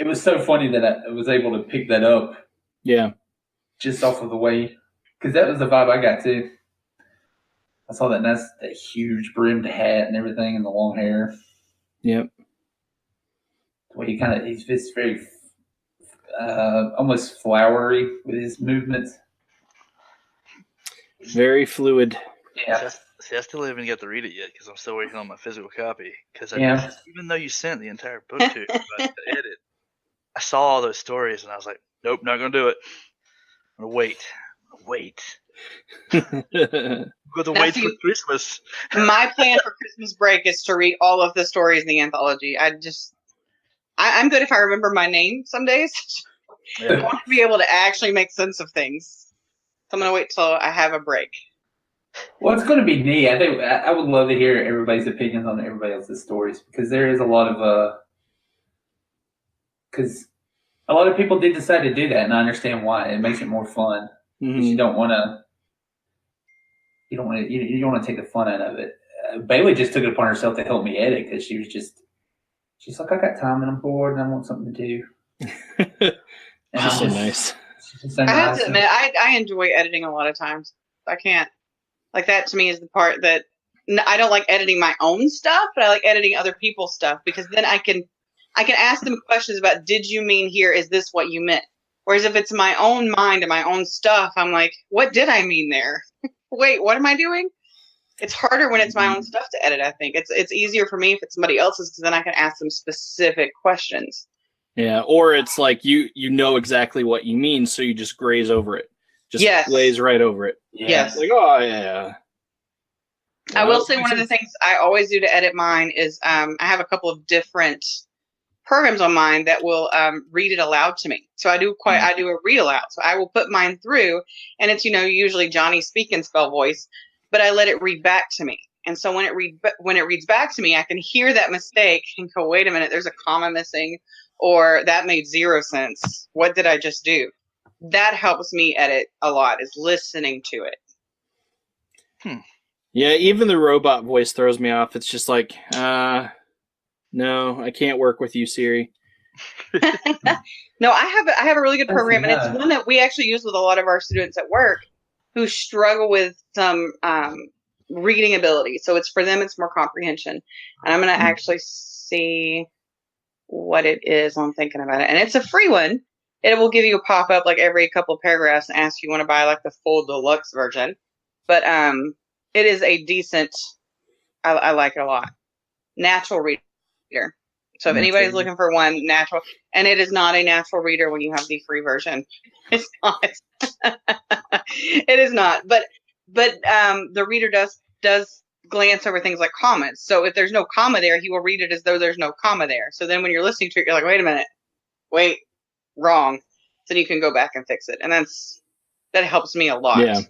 Speaker 2: was so funny that I was able to pick that up.
Speaker 1: Yeah,
Speaker 2: just off of the way, because that was the vibe I got too. I saw that huge brimmed hat and everything, and the long hair.
Speaker 1: Yep.
Speaker 2: The way he's just very almost flowery with his movements.
Speaker 1: Very fluid.
Speaker 2: Yeah.
Speaker 5: See, I still haven't got to read it yet because I'm still waiting on my physical copy. Because even though you sent the entire book to edit, I saw all those stories and I was like, nope, not gonna do it. I'm gonna wait. I'm gonna wait for Christmas.
Speaker 6: My plan for Christmas break is to read all of the stories in the anthology. I'm good if I remember my name some days.
Speaker 5: Yeah.
Speaker 6: I want to be able to actually make sense of things. So I'm gonna wait till I have a break.
Speaker 2: Well, it's going to be neat. I think I would love to hear everybody's opinions on everybody else's stories, because there is a lot of because a lot of people did decide to do that, and I understand why. It makes it more fun. Because you don't want to take the fun out of it. Baylea just took it upon herself to help me edit, because she's like, I got time and I'm bored and I want something to do.
Speaker 1: She's so nice.
Speaker 6: I have to admit, I enjoy editing a lot of times. I can't. Like, that to me is the part that I don't like editing my own stuff, but I like editing other people's stuff, because then I can ask them questions about, did you mean here, is this what you meant? Whereas if it's my own mind and my own stuff, I'm like, what did I mean there? Wait, what am I doing? It's harder when it's my own stuff to edit, I think. It's easier for me if it's somebody else's, because then I can ask them specific questions.
Speaker 1: Yeah, or it's like you know exactly what you mean, so you just graze over it. Just glaze right over it.
Speaker 6: Yes.
Speaker 1: Like, oh, yeah.
Speaker 6: I will say one of the things I always do to edit mine is I have a couple of different programs on mine that will read it aloud to me. So I do a read aloud. So I will put mine through, and it's usually Johnny speak and spell voice, but I let it read back to me. And so when it reads back to me, I can hear that mistake and go, wait a minute, there's a comma missing, or that made 0 sense. What did I just do? That helps me edit a lot, is listening to it.
Speaker 1: Yeah, even the robot voice throws me off. It's just like, no, I can't work with you, Siri.
Speaker 6: No, I have a really good program, and it's one that we actually use with a lot of our students at work who struggle with some reading ability. So it's for them, it's more comprehension. And I'm going to actually see what it is while I'm thinking about it. And it's a free one. It will give you a pop-up like every couple of paragraphs and ask you want to buy like the full deluxe version. But it is a decent, I like it a lot. Natural reader. So if anybody's looking for one, natural, and it is not a natural reader when you have the free version. It's not. It is not. But the reader does glance over things like commas. So if there's no comma there, he will read it as though there's no comma there. So then when you're listening to it, you're like, wait a minute. Wait, wrong. So then you can go back and fix it. And that helps me a lot.
Speaker 1: Yeah.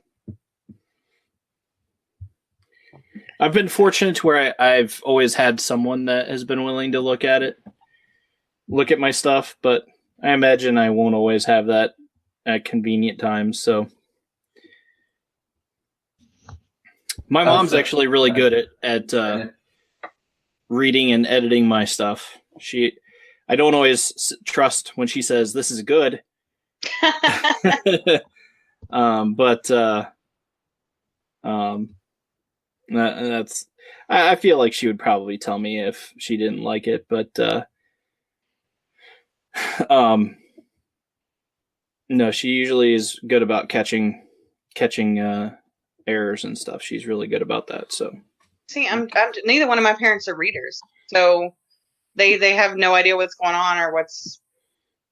Speaker 1: I've been fortunate to where I've always had someone that has been willing to look at my stuff, but I imagine I won't always have that at convenient times. So My mom's actually really good at reading and editing my stuff. I don't always trust when she says this is good. But that's I feel like she would probably tell me if she didn't like it, but no, she usually is good about catching errors and stuff. She's really good about that. So
Speaker 6: see, I'm neither one of my parents are readers, so they have no idea what's going on or what's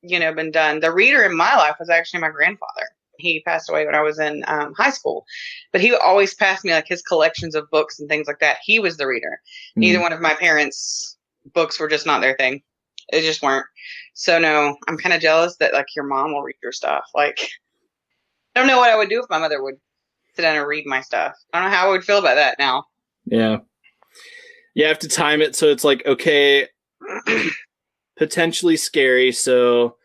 Speaker 6: been done. The reader in my life was actually my grandfather. He passed away when I was in high school, but he always passed me like his collections of books and things like that. He was the reader. Neither one of my parents' books were just not their thing. They just weren't. So no, I'm kind of jealous that like your mom will read your stuff. Like, I don't know what I would do if my mother would sit down and read my stuff. I don't know how I would feel about that now.
Speaker 1: Yeah. You have to time it so it's like, okay, potentially scary, so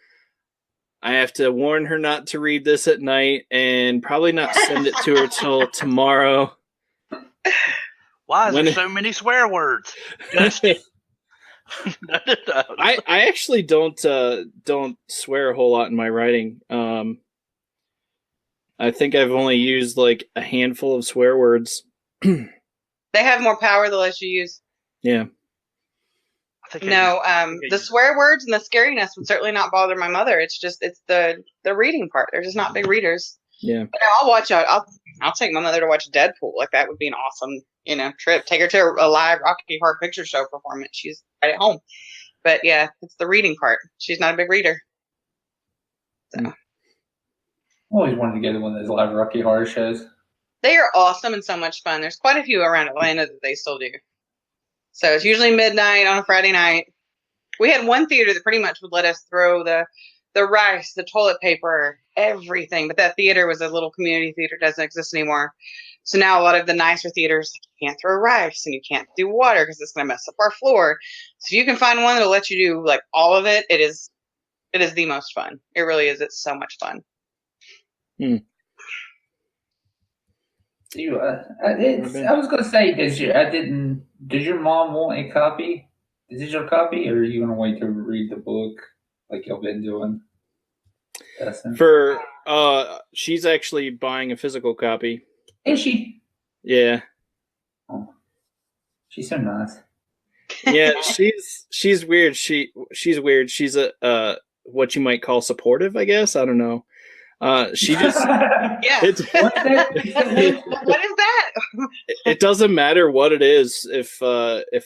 Speaker 1: I have to warn her not to read this at night and probably not send it to her till tomorrow.
Speaker 5: Why is there so many swear words?
Speaker 1: I actually don't swear a whole lot in my writing. I think I've only used like a handful of swear words.
Speaker 6: They have more power the less you use.
Speaker 1: Yeah.
Speaker 6: The swear words and the scariness would certainly not bother my mother. It's the reading part. They're just not big readers.
Speaker 1: Yeah.
Speaker 6: But I'll watch out. I'll take my mother to watch Deadpool. Like that would be an awesome, trip. Take her to a live Rocky Horror Picture Show performance. She's right at home. But yeah, it's the reading part. She's not a big reader. So.
Speaker 2: I always wanted to go to one of those live Rocky Horror shows.
Speaker 6: They are awesome and so much fun. There's quite a few around Atlanta that they still do. So it's usually midnight on a Friday night. We had one theater that pretty much would let us throw the rice, the toilet paper, everything. But that theater was a little community theater. Doesn't exist anymore. So now a lot of the nicer theaters, you can't throw rice and you can't do water because it's going to mess up our floor. So if you can find one that'll let you do like all of it, it is the most fun. It really is. It's so much fun.
Speaker 2: I was going to say, does your mom want a copy, a digital copy, or are you going to wait to read the book like y'all been doing? Dustin?
Speaker 1: She's actually buying a physical copy.
Speaker 2: Is she?
Speaker 1: Yeah.
Speaker 2: Oh, she's so nice.
Speaker 1: Yeah, she's weird. She's weird. She's a what you might call supportive, I guess. I don't know. She just
Speaker 6: yeah. What is that?
Speaker 1: It doesn't matter what it is. If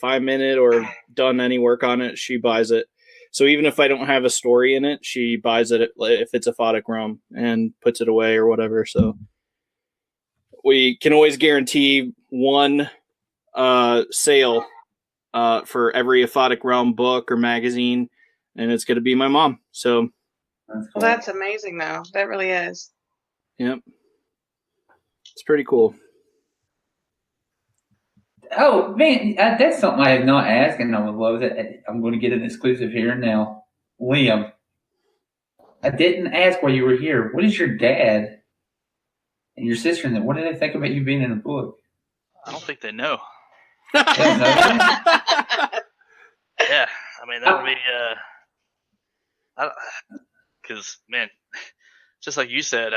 Speaker 1: I'm in it or done any work on it, she buys it. So even if I don't have a story in it, she buys it if it's a photic ROM and puts it away or whatever. So we can always guarantee one sale for every aphotic realm book or magazine, and it's going to be my mom. So.
Speaker 6: Well, that's amazing, though. That really is.
Speaker 1: Yep. It's pretty cool.
Speaker 2: Oh, man, that's something I have not asked, and I would love that. I'm going to get an exclusive here now. Liam, I didn't ask while you were here. What is your dad and your sister in there? What did they think about you being in a book?
Speaker 5: I don't think they know.
Speaker 2: They don't know that?
Speaker 5: Yeah, I mean, that would be... Because, man, just like you said,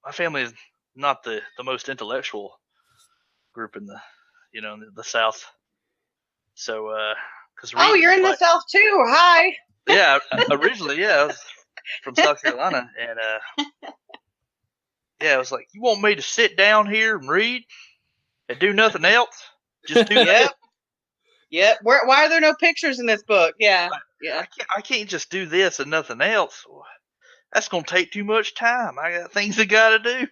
Speaker 5: my family is not the most intellectual group in the South. So,
Speaker 6: you're in the South too. Hi.
Speaker 5: Yeah, originally, I was from South Carolina, and I was like, you want me to sit down here and read and do nothing else? Just do that.
Speaker 6: Yep. Why are there no pictures in this book? Yeah. Yeah.
Speaker 5: I can't just do this and nothing else. That's going to take too much time. I got things I got to do.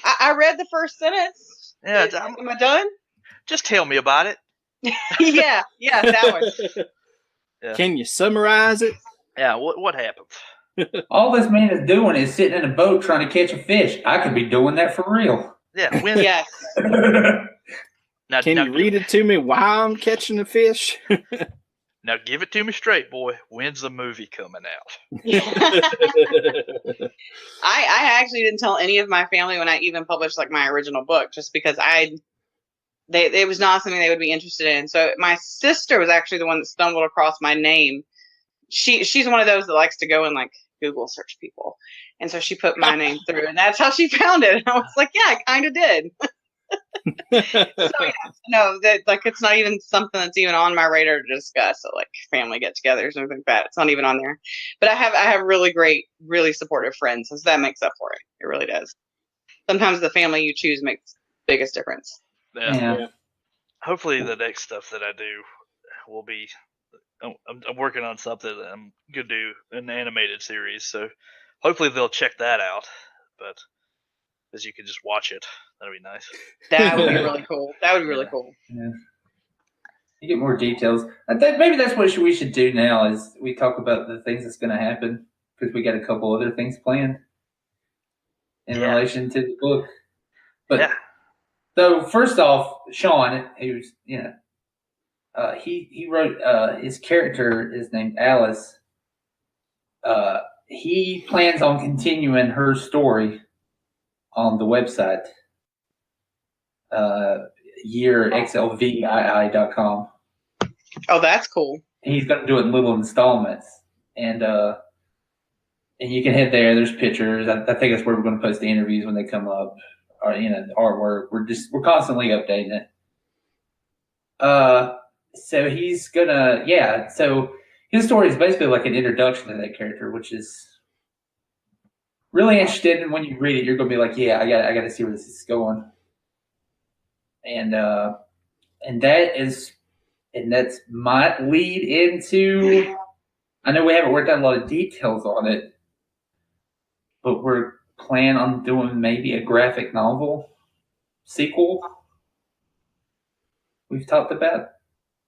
Speaker 6: I read the first sentence.
Speaker 5: Yeah.
Speaker 6: Am I done?
Speaker 5: Just tell me about it.
Speaker 6: yeah, that one.
Speaker 1: Yeah. Can you summarize it?
Speaker 5: Yeah, what happens?
Speaker 2: All this man is doing is sitting in a boat trying to catch a fish. I could be doing that for real.
Speaker 5: Yeah.
Speaker 6: Yes.
Speaker 1: Can you read it to me while I'm catching the fish?
Speaker 5: Now give it to me straight, boy. When's the movie coming out?
Speaker 6: I actually didn't tell any of my family when I even published like my original book, just because it was not something they would be interested in. So my sister was actually the one that stumbled across my name. She's one of those that likes to go and like Google search people, and so she put my name through, and that's how she found it. And I was like, yeah, I kind of did. So yeah, no, that like it's not even something that's even on my radar to discuss. So like family get-togethers and everything like that, it's not even on there. But I have really great, really supportive friends, so that makes up for it. It really does. Sometimes the family you choose makes the biggest difference.
Speaker 5: Yeah. Hopefully, the next stuff that I do will be. I'm working on something that I'm gonna do an animated series, so hopefully they'll check that out. But as you can just watch it, that'd be nice.
Speaker 6: That would be really cool. That would be really cool.
Speaker 2: Yeah. You get more details. I think maybe that's what we should do now is we talk about the things that's going to happen, because we got a couple other things planned in relation to the book. But so first off, Shawn, who's he wrote his character is named Alice. He plans on continuing her story on the website, yearxlvii.com.
Speaker 6: Oh, that's cool.
Speaker 2: He's going to do it in little installments, and you can head there. There's pictures. I think that's where we're going to post the interviews when they come up, or the artwork. We're constantly updating it. So he's gonna So his story is basically like an introduction to that character, which is really interesting. And when you read it, you're gonna be like, yeah, I got to see where this is going. And that might lead into. I know we haven't worked out a lot of details on it, but we're planning on doing maybe a graphic novel sequel. We've talked about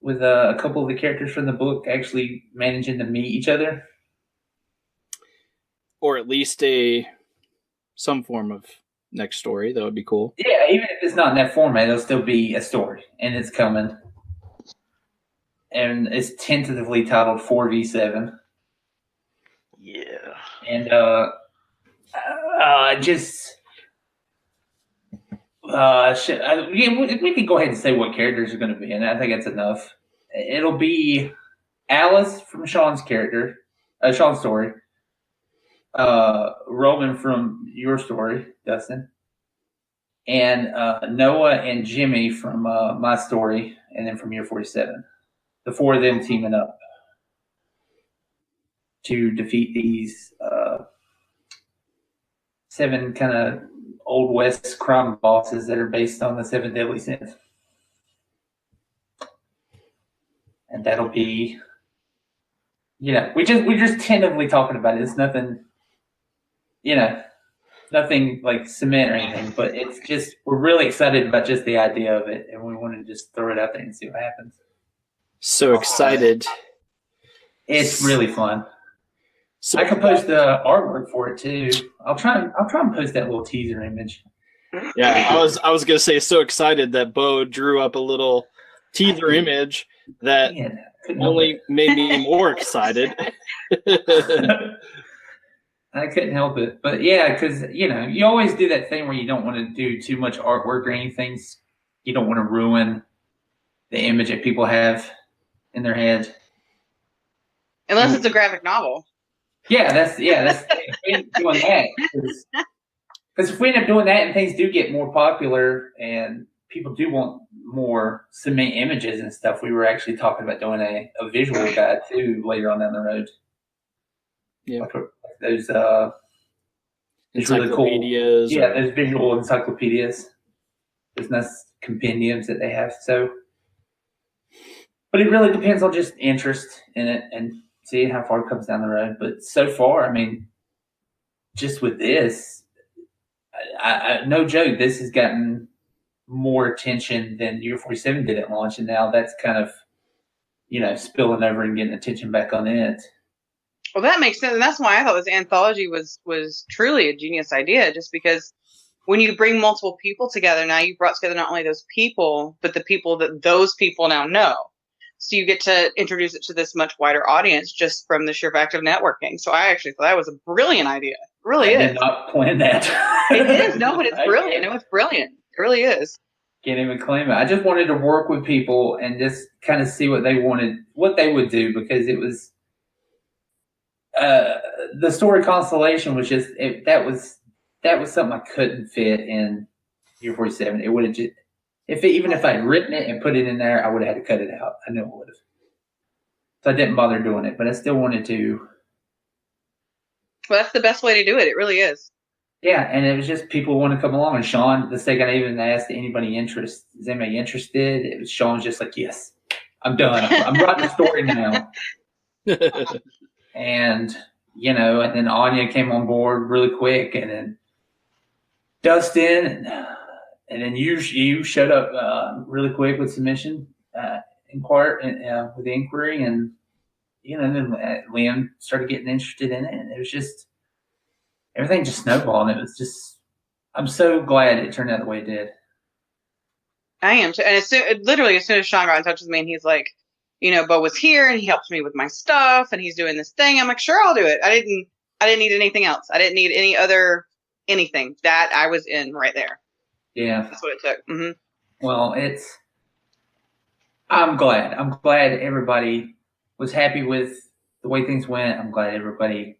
Speaker 2: with a couple of the characters from the book actually managing to meet each other,
Speaker 1: or at least some form of next story. That would be cool.
Speaker 2: Yeah, even if it's not in that format, it'll still be a story, and it's coming. And it's tentatively titled 4v7.
Speaker 5: Yeah.
Speaker 2: And we can go ahead and say what characters are going to be in it. I think that's enough. It'll be Alice from Shawn's character, Shawn's story. Roman from your story, Dustin. And Noah and Jimmy from my story, and then from Year 47. The four of them teaming up to defeat these 7 kind of Old West crime bosses that are based on the 7 deadly sins. And that'll be, we're just tentatively talking about it. It's nothing, nothing like cement or anything, but it's just, we're really excited about just the idea of it, and we want to just throw it out there and see what happens.
Speaker 1: So excited.
Speaker 2: It's really fun. So I can post the artwork for it too. I'll try and post that little teaser image.
Speaker 1: Yeah, I was gonna say, so excited that Bo drew up a little teaser image that only made me more excited.
Speaker 2: I couldn't help it, but yeah, because you always do that thing where you don't want to do too much artwork or anything. You don't want to ruin the image that people have in their head,
Speaker 6: unless it's a graphic novel.
Speaker 2: Yeah, that's we end up doing that because if we end up doing that and things do get more popular and people do want more cement images and stuff, we were actually talking about doing a visual guide too later on down the road.
Speaker 1: Yeah,
Speaker 2: like those really cool. Yeah, those visual encyclopedias. There's nice compendiums that they have. So, but it really depends on just interest in it and seeing how far it comes down the road. But so far, I mean, just with this, I no joke, this has gotten more attention than Year 47 did at launch, and now that's kind of, spilling over and getting attention back on it.
Speaker 6: Well, that makes sense, and that's why I thought this anthology was truly a genius idea, just because when you bring multiple people together, now you've brought together not only those people, but the people that those people now know. So you get to introduce it to this much wider audience just from the sheer fact of networking. So I actually thought that was a brilliant idea. It really
Speaker 2: I
Speaker 6: is.
Speaker 2: did not plan that.
Speaker 6: It is. No, but it's brilliant. No, it's brilliant. It really is.
Speaker 2: Can't even claim it. I just wanted to work with people and just kind of see what they wanted, what they would do, because it was the story Constellation was just that was something I couldn't fit in Year 47. It would have just even if I'd written it and put it in there, I would have had to cut it out. I know I would have. So I didn't bother doing it, but I still wanted to.
Speaker 6: Well, that's the best way to do it. It really is.
Speaker 2: Yeah, and it was just people want to come along. And Shawn, the second I even asked anybody is anybody interested? It was Shawn was just like, yes, I'm done. I'm writing a story now. And, and then Anya came on board really quick, and then Dustin, and then you showed up really quick with submission, with the inquiry, and then Liam started getting interested in it, and it was just everything just snowballed. And it was just, I'm so glad it turned out the way it did.
Speaker 6: I am too. And literally as soon as Shawn got in touch with me, and he's like, Bo was here and he helps me with my stuff and he's doing this thing. I'm like, sure, I'll do it. I didn't need anything else. I didn't need any other anything. That I was in right there.
Speaker 2: Yeah.
Speaker 6: That's what it took. Mm-hmm.
Speaker 2: Well, I'm glad. I'm glad everybody was happy with the way things went. I'm glad everybody,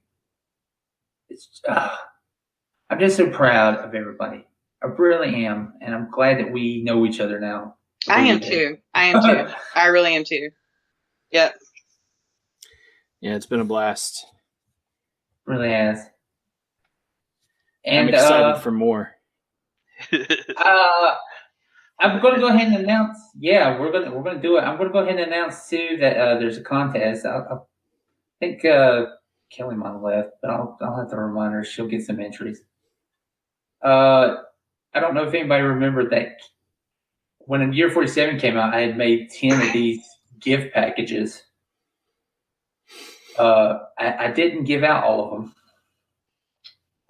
Speaker 2: I'm just so proud of everybody. I really am. And I'm glad that we know each other now.
Speaker 6: I am too. I really am too. Yep.
Speaker 1: Yeah, it's been a blast.
Speaker 2: Really has. And
Speaker 1: I'm excited for more.
Speaker 2: I'm going to go ahead and announce. Yeah, we're going to do it. I'm going to go ahead and announce too that there's a contest. I think Kelly might have left, but I'll have to remind her. She'll get some entries. I don't know if anybody remembered that when Year 47 came out, I had made 10 of these gift packages. I didn't give out all of them.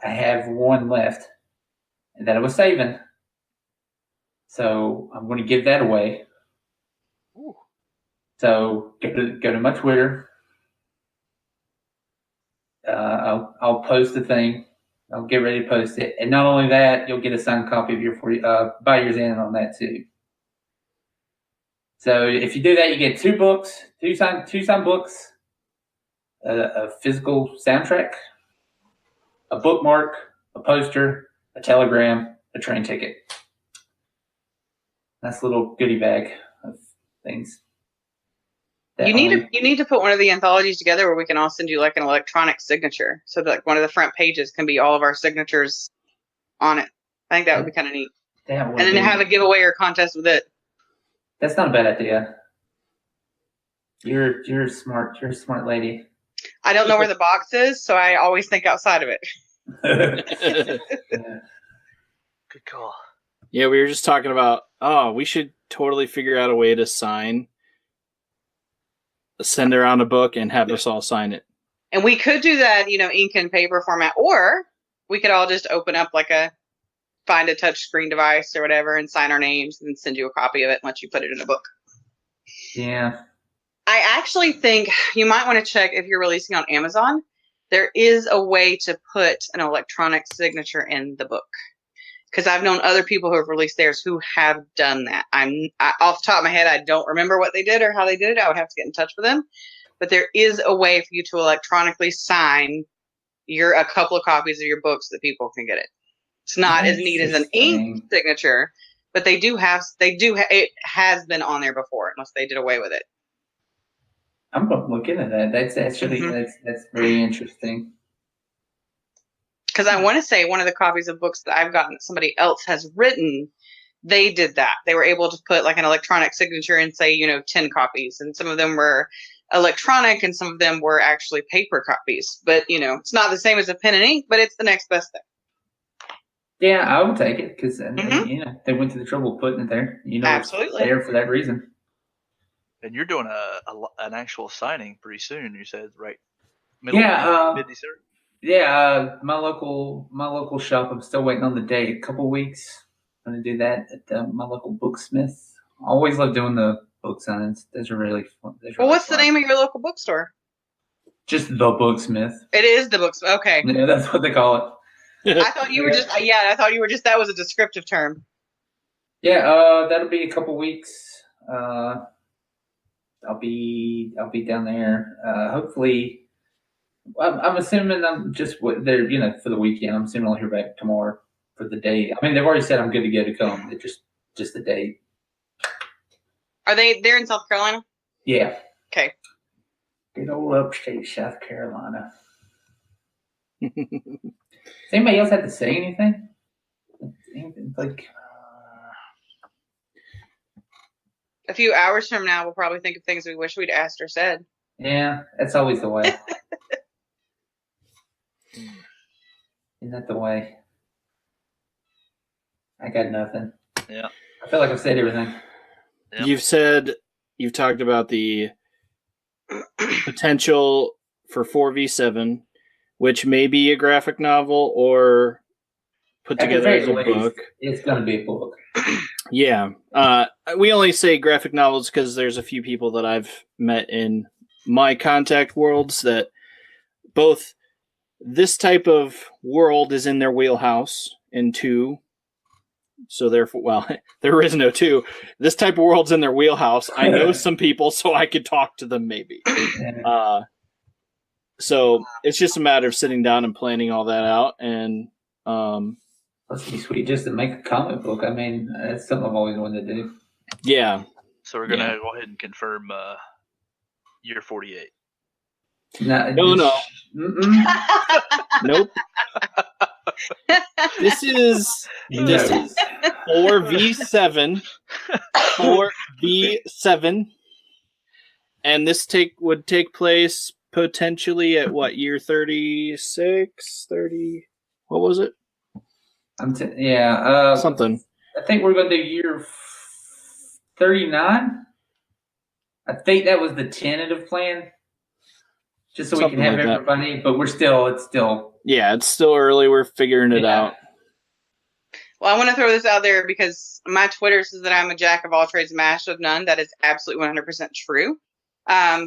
Speaker 2: I have one left that I was saving. So I'm going to give that away. Ooh. So go to my Twitter. I'll post the thing. I'll get ready to post it. And not only that, you'll get a signed copy of your by Year's End on that too. So if you do that, you get two signed books, a physical soundtrack, a bookmark, a poster, a telegram, a train ticket. Nice little goodie bag of things.
Speaker 6: You need to put one of the anthologies together where we can all send you like an electronic signature, so that like one of the front pages can be all of our signatures on it. I think that would be kind of neat. And then have a giveaway or contest with it.
Speaker 2: That's not a bad idea. You're smart. You're a smart lady.
Speaker 6: I don't know where the box is, so I always think outside of it.
Speaker 2: Yeah.
Speaker 5: Good call.
Speaker 1: Yeah, we were just talking about, we should totally figure out a way to send around a book and have us all sign it.
Speaker 6: And we could do that, ink and paper format, or we could all just open up find a touch screen device or whatever and sign our names and send you a copy of it and let you put it in a book.
Speaker 2: Yeah.
Speaker 6: I actually think you might want to check if you're releasing on Amazon. There is a way to put an electronic signature in the book. Because I've known other people who have released theirs who have done that. Off the top of my head, I don't remember what they did or how they did it. I would have to get in touch with them. But there is a way for you to electronically sign a couple of copies of your books that people can get it. It's not as neat as an ink signature, but it has been on there before, unless they did away with it.
Speaker 2: I'm going to look into that. That's actually that's very interesting.
Speaker 6: Because I want to say one of the copies of books that I've gotten that somebody else has written, they did that. They were able to put like an electronic signature and say, 10 copies. And some of them were electronic and some of them were actually paper copies. But, it's not the same as a pen and ink, but it's the next best thing.
Speaker 2: Yeah, I would take it because, they went to the trouble of putting it there.
Speaker 6: Absolutely.
Speaker 2: It's there for that reason.
Speaker 5: And you're doing an actual signing pretty soon, you said, right? Mid-December?
Speaker 2: Yeah, my local shop. I'm still waiting on the date. A couple weeks. I'm going to do that at my local booksmith. I always love doing the book signs. Those are really fun.
Speaker 6: Well, what's the name of your local bookstore?
Speaker 2: Just the Booksmith.
Speaker 6: It is the books. Okay.
Speaker 2: Yeah, that's what they call it.
Speaker 6: I thought you were just. Yeah, I thought you were just. That was a descriptive term.
Speaker 2: Yeah, that'll be a couple weeks. I'll be down there. Hopefully, I'm assuming I'm just there. For the weekend. I'm assuming I'll hear back tomorrow for the date. I mean, they've already said I'm good to go to come. It's just the date.
Speaker 6: Are they're in South Carolina?
Speaker 2: Yeah.
Speaker 6: Okay.
Speaker 2: Good old upstate South Carolina. Does anybody else have to say anything? Like.
Speaker 6: A few hours from now, we'll probably think of things we wish we'd asked or said.
Speaker 2: Yeah, that's always the way. Isn't that the way? I got nothing.
Speaker 5: Yeah.
Speaker 2: I feel like I've said everything.
Speaker 5: Yep.
Speaker 1: You've talked about the potential for 4v7, which may be a graphic novel or put together as a book.
Speaker 2: It's going to be a book.
Speaker 1: Yeah. We only say graphic novels because there's a few people that I've met in my contact worlds that both this type of world is in their wheelhouse, and two, so therefore, well, there is no two. This type of world's in their wheelhouse. I know some people, so I could talk to them maybe. So it's just a matter of sitting down and planning all that out. And
Speaker 2: Let's be sweet just to make a comic book. I mean, that's something I've always wanted to do.
Speaker 1: Yeah.
Speaker 5: So we're gonna go ahead and confirm year 48.
Speaker 1: No. Nope. This is 4v7. 4v7. And this would take place potentially at what, year 36? 30? What was it? Something.
Speaker 2: I think we're going to do year 39. I think that was the tentative plan. Just so
Speaker 1: Something
Speaker 2: we can have
Speaker 1: like
Speaker 2: everybody, but it's still.
Speaker 1: Yeah, it's still early. We're figuring it out.
Speaker 6: Well, I want to throw this out there because my Twitter says that I'm a jack of all trades, master of none. That is absolutely 100% true.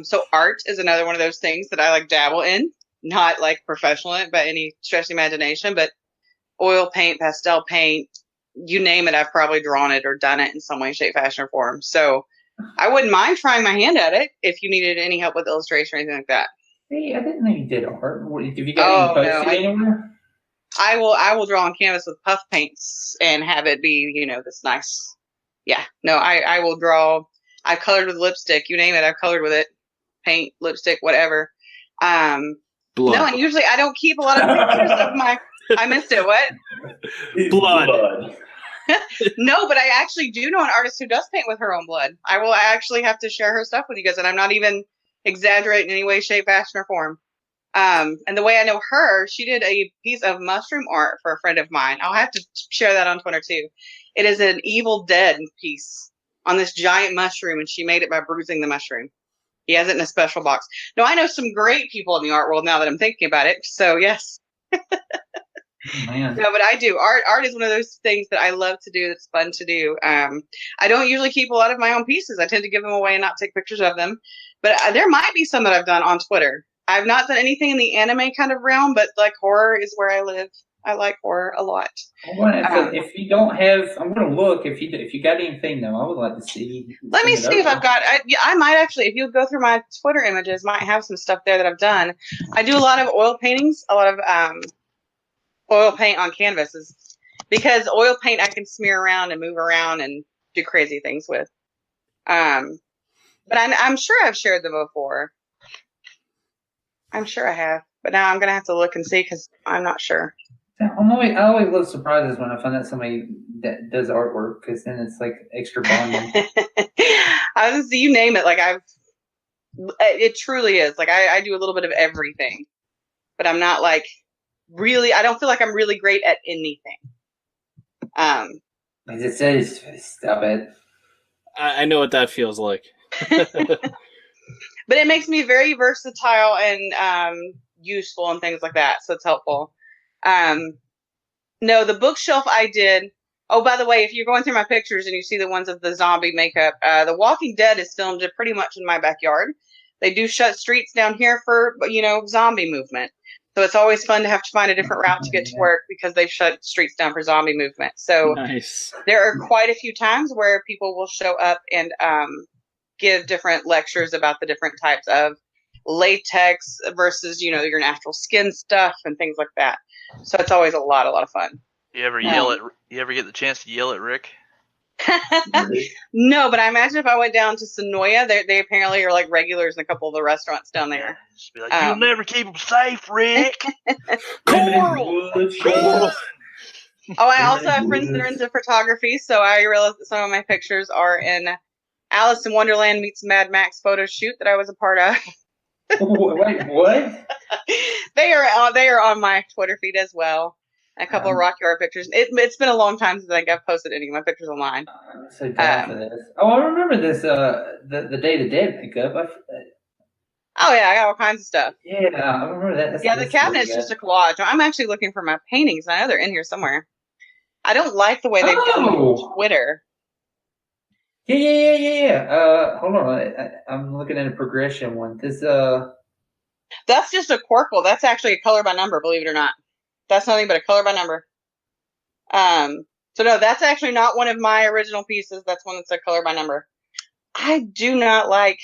Speaker 6: So art is another one of those things that I like dabble in, not like professional in it by any stretch of the imagination, but oil paint, pastel paint, you name it, I've probably drawn it or done it in some way, shape, fashion, or form. So I wouldn't mind trying my hand at it if you needed any help with illustration or anything like that.
Speaker 2: Hey, I didn't know you did art. Have you got any posted anywhere?
Speaker 6: I will draw on canvas with puff paints and have it be, this nice. Yeah, no, I will draw. I've colored with lipstick. You name it, I've colored with it. Paint, lipstick, whatever.
Speaker 1: Blood.
Speaker 6: No, and usually I don't keep a lot of pictures of my. I missed it. What?
Speaker 1: Blood.
Speaker 6: No, but I actually do know an artist who does paint with her own blood. I will actually have to share her stuff with you guys, and I'm not even exaggerating in any way, shape, fashion, or form. And the way I know her, she did a piece of mushroom art for a friend of mine. I'll have to share that on Twitter too. It is an Evil Dead piece on this giant mushroom, and she made it by bruising the mushroom. He has it in a special box. No, I know some great people in the art world now that I'm thinking about it. So yes.
Speaker 2: Man.
Speaker 6: No, but I do. Art is one of those things that I love to do. That's fun to do. I don't usually keep a lot of my own pieces. I tend to give them away and not take pictures of them. But there might be some that I've done on Twitter. I've not done anything in the anime kind of realm, but like horror is where I live. I like horror a lot.
Speaker 2: If you don't have, I'm going to look. If you got anything though, I would like to see.
Speaker 6: Let me see if I've got. I might actually. If you go through my Twitter images, might have some stuff there that I've done. I do a lot of oil paintings, a lot of oil paint on canvases, because oil paint I can smear around and move around and do crazy things with. But I'm sure I've shared them before. I'm sure I have, but now I'm gonna have to look and see because I'm not sure.
Speaker 2: I always love surprises when I find out somebody that does artwork, because then it's like extra bonding.
Speaker 6: You name it. Like it truly is. Like I do a little bit of everything, but I'm not like really. I don't feel like I'm really great at anything.
Speaker 2: As it says, stop it.
Speaker 1: I know what that feels like.
Speaker 6: But it makes me very versatile and useful and things like that. So it's helpful. No, the bookshelf I did Oh, by the way, if you're going through my pictures and you see the ones of the zombie makeup, The Walking Dead is filmed pretty much in my backyard. They do shut streets down here for, zombie movement. So it's always fun to have to find a different route to get to work because they've shut streets down for zombie movement. So
Speaker 1: Nice.
Speaker 6: there are quite a few times where people will show up and give different lectures about the different types of latex versus, your natural skin stuff and things like that. So it's always a lot of fun.
Speaker 5: You ever get the chance to yell at Rick?
Speaker 6: No, but I imagine if I went down to Sonoya, they apparently are like regulars in a couple of the restaurants down there.
Speaker 5: Just be like, you'll never keep them safe, Rick.
Speaker 1: Coral!
Speaker 6: Oh, I also have friends that are into photography, so I realized that some of my pictures are in Alice in Wonderland meets Mad Max photo shoot that I was a part of.
Speaker 2: Wait, what?
Speaker 6: They are on my Twitter feed as well. A couple of Rocky Horror pictures. It's been a long time since I've posted any of my pictures online.
Speaker 2: I'm so down for this. Oh, I remember this. The Day of the Dead pickup.
Speaker 6: Oh yeah, I got all kinds of stuff.
Speaker 2: Yeah, I remember that.
Speaker 6: The cabinet's just a collage. I'm actually looking for my paintings. I know they're in here somewhere. I don't like the way they've done Twitter.
Speaker 2: Yeah. Hold on. I'm looking at a progression one. This
Speaker 6: That's just a Quirkle. That's actually a color by number, believe it or not. That's nothing but a color by number. So no, that's actually not one of my original pieces. That's one that's a color by number. I do not like.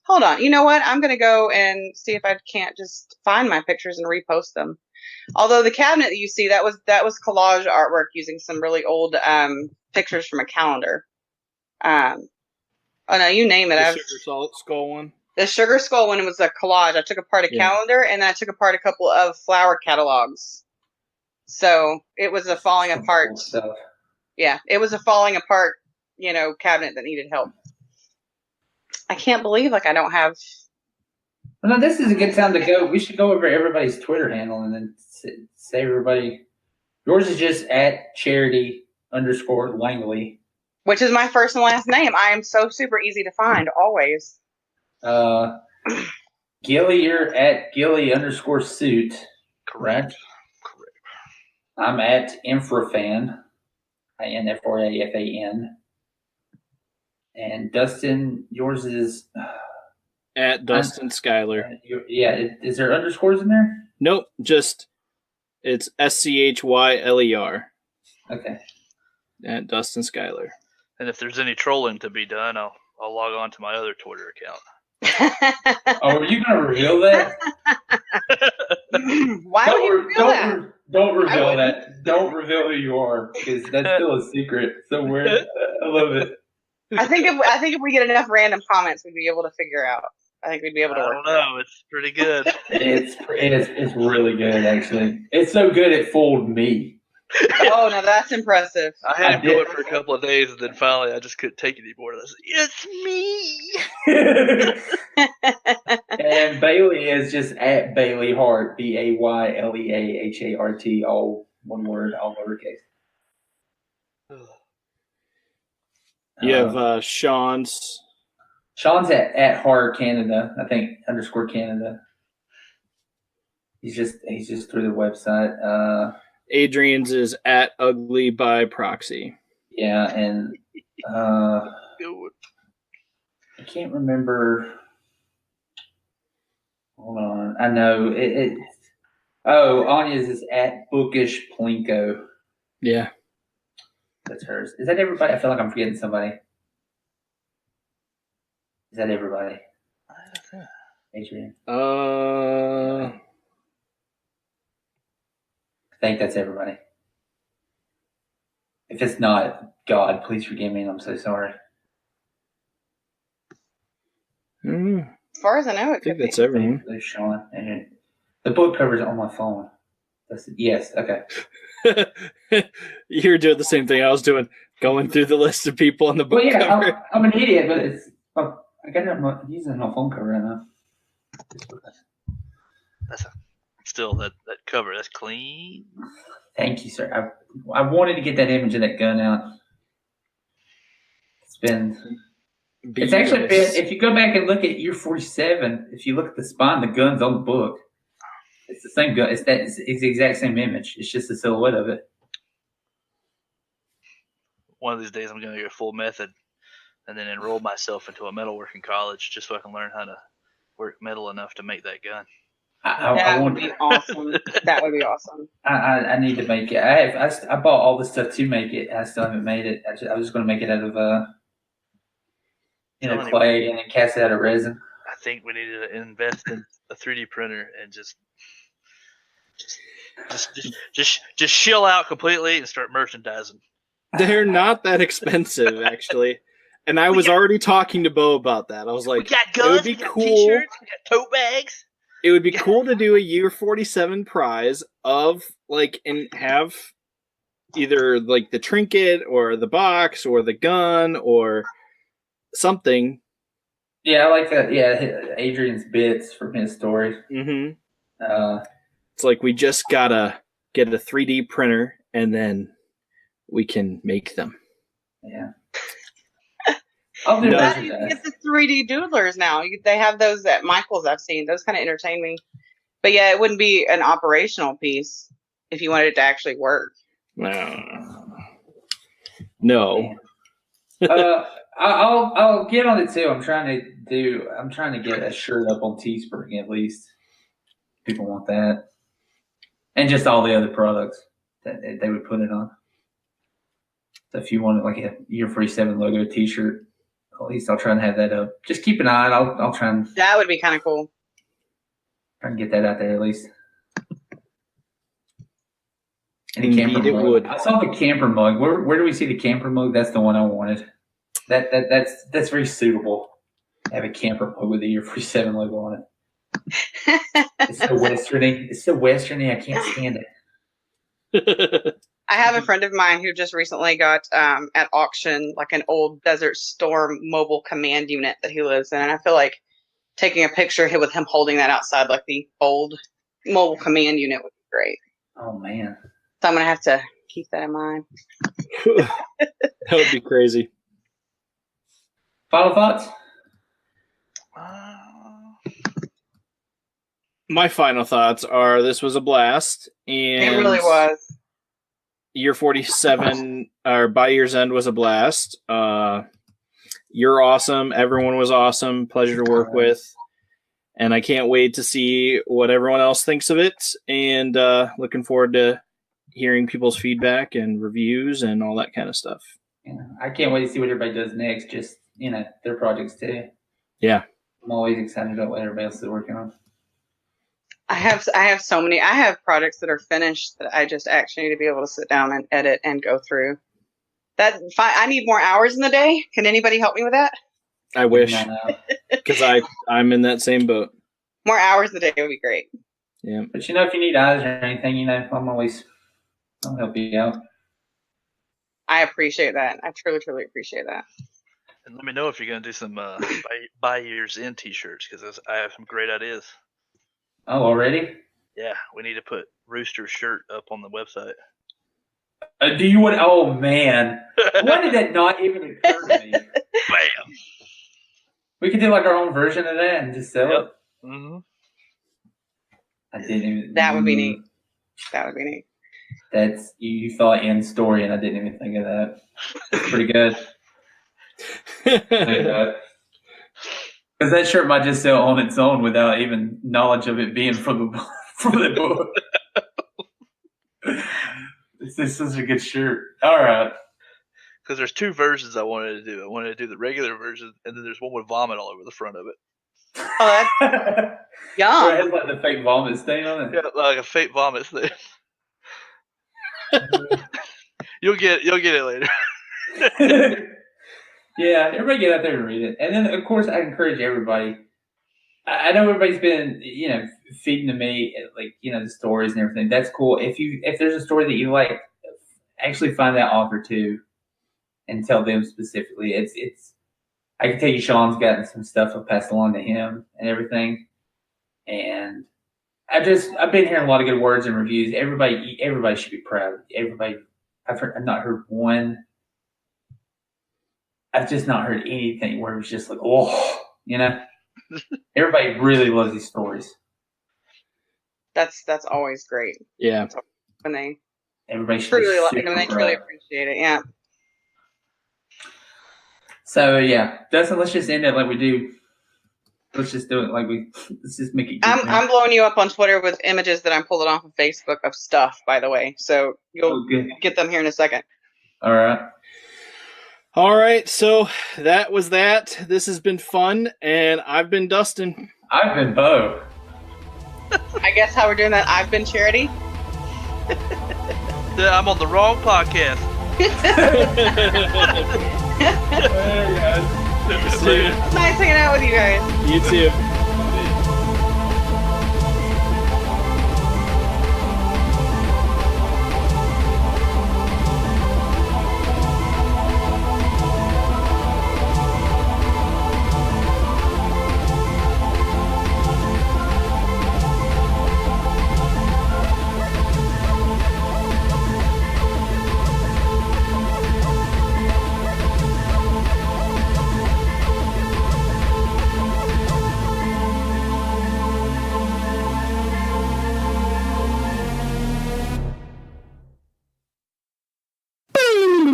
Speaker 6: Hold on. You know what? I'm going to go and see if I can't just find my pictures and repost them. Although the cabinet that you see, that was collage artwork using some really old pictures from a calendar. Oh no, you name it.
Speaker 1: The Sugar Skull one.
Speaker 6: The Sugar Skull one was a collage. I took apart a calendar and then I took apart a couple of flower catalogs. So it was a falling apart
Speaker 2: stuff.
Speaker 6: Yeah, it was a falling apart, cabinet that needed help. I can't believe I don't have.
Speaker 2: Well, no, this is a good time to go. We should go over everybody's Twitter handle and then say everybody. Yours is just at charity_Langley.
Speaker 6: Which is my first and last name. I am so super easy to find, always.
Speaker 2: Gilly, you're at Gilly_suit.
Speaker 5: Correct.
Speaker 2: I'm at Infrafan. INFRAFAN. And Dustin, yours is
Speaker 1: at Dustin Schyler.
Speaker 2: Is there underscores in there?
Speaker 1: Nope, just it's SCHYLER.
Speaker 2: Okay.
Speaker 1: At Dustin Schyler.
Speaker 5: And if there's any trolling to be done, I'll log on to my other Twitter account.
Speaker 2: Oh, are you going to reveal that?
Speaker 6: Why would you reveal that?
Speaker 2: Don't reveal that. Don't reveal who you are, because that's still a secret somewhere. I love it.
Speaker 6: I think if we get enough random comments, we'd be able to figure out. I think we'd be able to.
Speaker 5: I don't know. It's pretty good.
Speaker 2: It's really good, actually. It's so good it fooled me.
Speaker 6: Oh, no, that's impressive.
Speaker 5: I had to do it for a couple of days, and then finally I just couldn't take it anymore. And I said, "It's me."
Speaker 2: And Baylea is just at Baylea Hart, BAYLEAHART, all one word, all lowercase.
Speaker 1: You have Sean's.
Speaker 2: Sean's at Hard Canada, I think _Canada. He's just through the website.
Speaker 1: Adrian's is at Ugly by Proxy.
Speaker 2: Yeah, and I can't remember. Hold on, I know it. Anya's is at Bookish Plinko.
Speaker 1: Yeah,
Speaker 2: that's hers. Is that everybody? I feel like I'm forgetting somebody. Is that everybody? Adrian. I think that's everybody. If it's not, God, please forgive me, and I'm so sorry.
Speaker 6: As far as I know,
Speaker 1: I think that's everyone.
Speaker 2: There's Sean. And the book cover's on my phone. Yes, okay.
Speaker 1: You're doing the same thing I was doing, going through the list of people on the book cover.
Speaker 2: I'm an idiot, but I'm using my phone cover right now.
Speaker 5: Still, that cover, that's clean.
Speaker 2: Thank you, sir. I wanted to get that image of that gun out. It's actually been, if you go back and look at year 47, if you look at the spine, the gun's on the book. It's the same gun. It's the exact same image. It's just the silhouette of it.
Speaker 5: one of these days I'm going to go full method and then enroll myself into a metalworking college just so I can learn how to work metal enough to make that gun.
Speaker 6: That would be awesome. That would be awesome.
Speaker 2: I need to make it. I bought all the stuff to make it. I still haven't made it. I was just going to make it out of clay and then cast it out of resin.
Speaker 5: I think we need to invest in a 3D printer and just chill out completely and start merchandising.
Speaker 1: They're not that expensive, actually. And I was already talking to Bo about that. I was like,
Speaker 5: we got guns,
Speaker 1: it would be
Speaker 5: we got
Speaker 1: cool.
Speaker 5: T-shirts, we got tote bags.
Speaker 1: It would be cool to do a year 47 prize of and have either the trinket or the box or the gun or something.
Speaker 2: Yeah, I like that. Yeah, Adrian's bits from his story.
Speaker 1: Mm-hmm. It's like we just gotta get a 3D printer and then we can make them.
Speaker 2: Yeah. I'll do
Speaker 6: How do you get the 3D doodlers now? They have those at Michael's. I've seen those. Kind of entertain me. But yeah, it wouldn't be an operational piece if you wanted it to actually work.
Speaker 1: No.
Speaker 2: I'll get on it too. I'm trying to get a shirt up on Teespring at least. People want that, and just all the other products that they would put it on. So if you want like a Year 47 logo T-shirt, at least I'll try and have that up. Just keep an eye. I'll try and.
Speaker 6: That would be kind of cool.
Speaker 2: Try and get that out there at least. And a
Speaker 1: Indeed,
Speaker 2: camper
Speaker 1: it
Speaker 2: mug.
Speaker 1: would.
Speaker 2: I saw the camper mug. Where do we see the camper mug? That's the one I wanted. That's very suitable. Have a camper mug with the Year 47 logo on it. It's so westerny. It's so westerny. I can't stand it.
Speaker 6: I have a friend of mine who just recently got at auction like an old Desert Storm mobile command unit that he lives in, and I feel like taking a picture with him holding that outside like the old mobile command unit would be great.
Speaker 2: Oh man!
Speaker 6: So I'm gonna have to keep that in mind.
Speaker 1: That would be crazy.
Speaker 2: Final thoughts?
Speaker 1: My final thoughts are: this was a blast, and
Speaker 6: It really was.
Speaker 1: Year 47 or by year's end was a blast. You're awesome. Everyone was awesome. Pleasure to work with. And I can't wait to see what everyone else thinks of it. And looking forward to hearing people's feedback and reviews and all that kind of stuff.
Speaker 2: Yeah, I can't wait to see what everybody does next. Just, their projects too.
Speaker 1: Yeah.
Speaker 2: I'm always excited about what everybody else is working on.
Speaker 6: I have so many. I have projects that are finished that I just actually need to be able to sit down and edit and go through. I need more hours in the day. Can anybody help me with that?
Speaker 1: I wish, because I'm in that same boat.
Speaker 6: More hours in the day would be great.
Speaker 1: Yeah.
Speaker 2: But if you need eyes or anything, I'll help you out.
Speaker 6: I appreciate that. I truly, truly appreciate that.
Speaker 5: And let me know if you're going to do some buy years in T-shirts, because I have some great ideas.
Speaker 2: Oh, already?
Speaker 5: Yeah, we need to put Rooster's shirt up on the website.
Speaker 2: Do you want? Oh man, why did that not even occur to me?
Speaker 5: Bam!
Speaker 2: We could do like our own version of that and just sell it.
Speaker 5: Mm-hmm.
Speaker 2: I didn't even.
Speaker 6: That would be neat. That would be neat.
Speaker 2: That's you thought in story, and I didn't even think of that. That's pretty good. Because that shirt might just sell on its own without even knowledge of it being from the book. This is a good shirt. All right.
Speaker 5: Because there's two versions I wanted to do. I wanted to do the regular version, and then there's one with vomit all over the front of it.
Speaker 6: Oh, that's yum.
Speaker 2: It has like the fake vomit stain on it.
Speaker 5: Yeah, like a fake vomit stain. You'll get it later.
Speaker 2: Yeah, everybody get out there and read it. And then, of course, I encourage everybody. I know everybody's been, feeding to me, the stories and everything. That's cool. If there's a story that you like, actually find that author too, and tell them specifically. It's. I can tell you, Shawn's gotten some stuff I've passed along to him and everything. And I've been hearing a lot of good words and reviews. Everybody should be proud. I've not heard one. I've just not heard anything where it was just like, Everybody really loves these stories.
Speaker 6: That's always great.
Speaker 1: Yeah.
Speaker 6: When they
Speaker 2: everybody should
Speaker 6: truly appreciate it. Yeah.
Speaker 2: So yeah, Dustin, let's just end it like we do. Let's just do it like let's just make it.
Speaker 6: I'm blowing you up on Twitter with images that I'm pulling off of Facebook of stuff, by the way. So you'll get them here in a second.
Speaker 2: All right.
Speaker 1: All right, so that was that. This has been fun, and I've been Dustin.
Speaker 2: I've been Bo.
Speaker 6: I guess how we're doing that. I've been Charity.
Speaker 5: I'm on the wrong podcast.
Speaker 6: Nice hanging out with you guys.
Speaker 1: You too.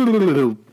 Speaker 1: Boom.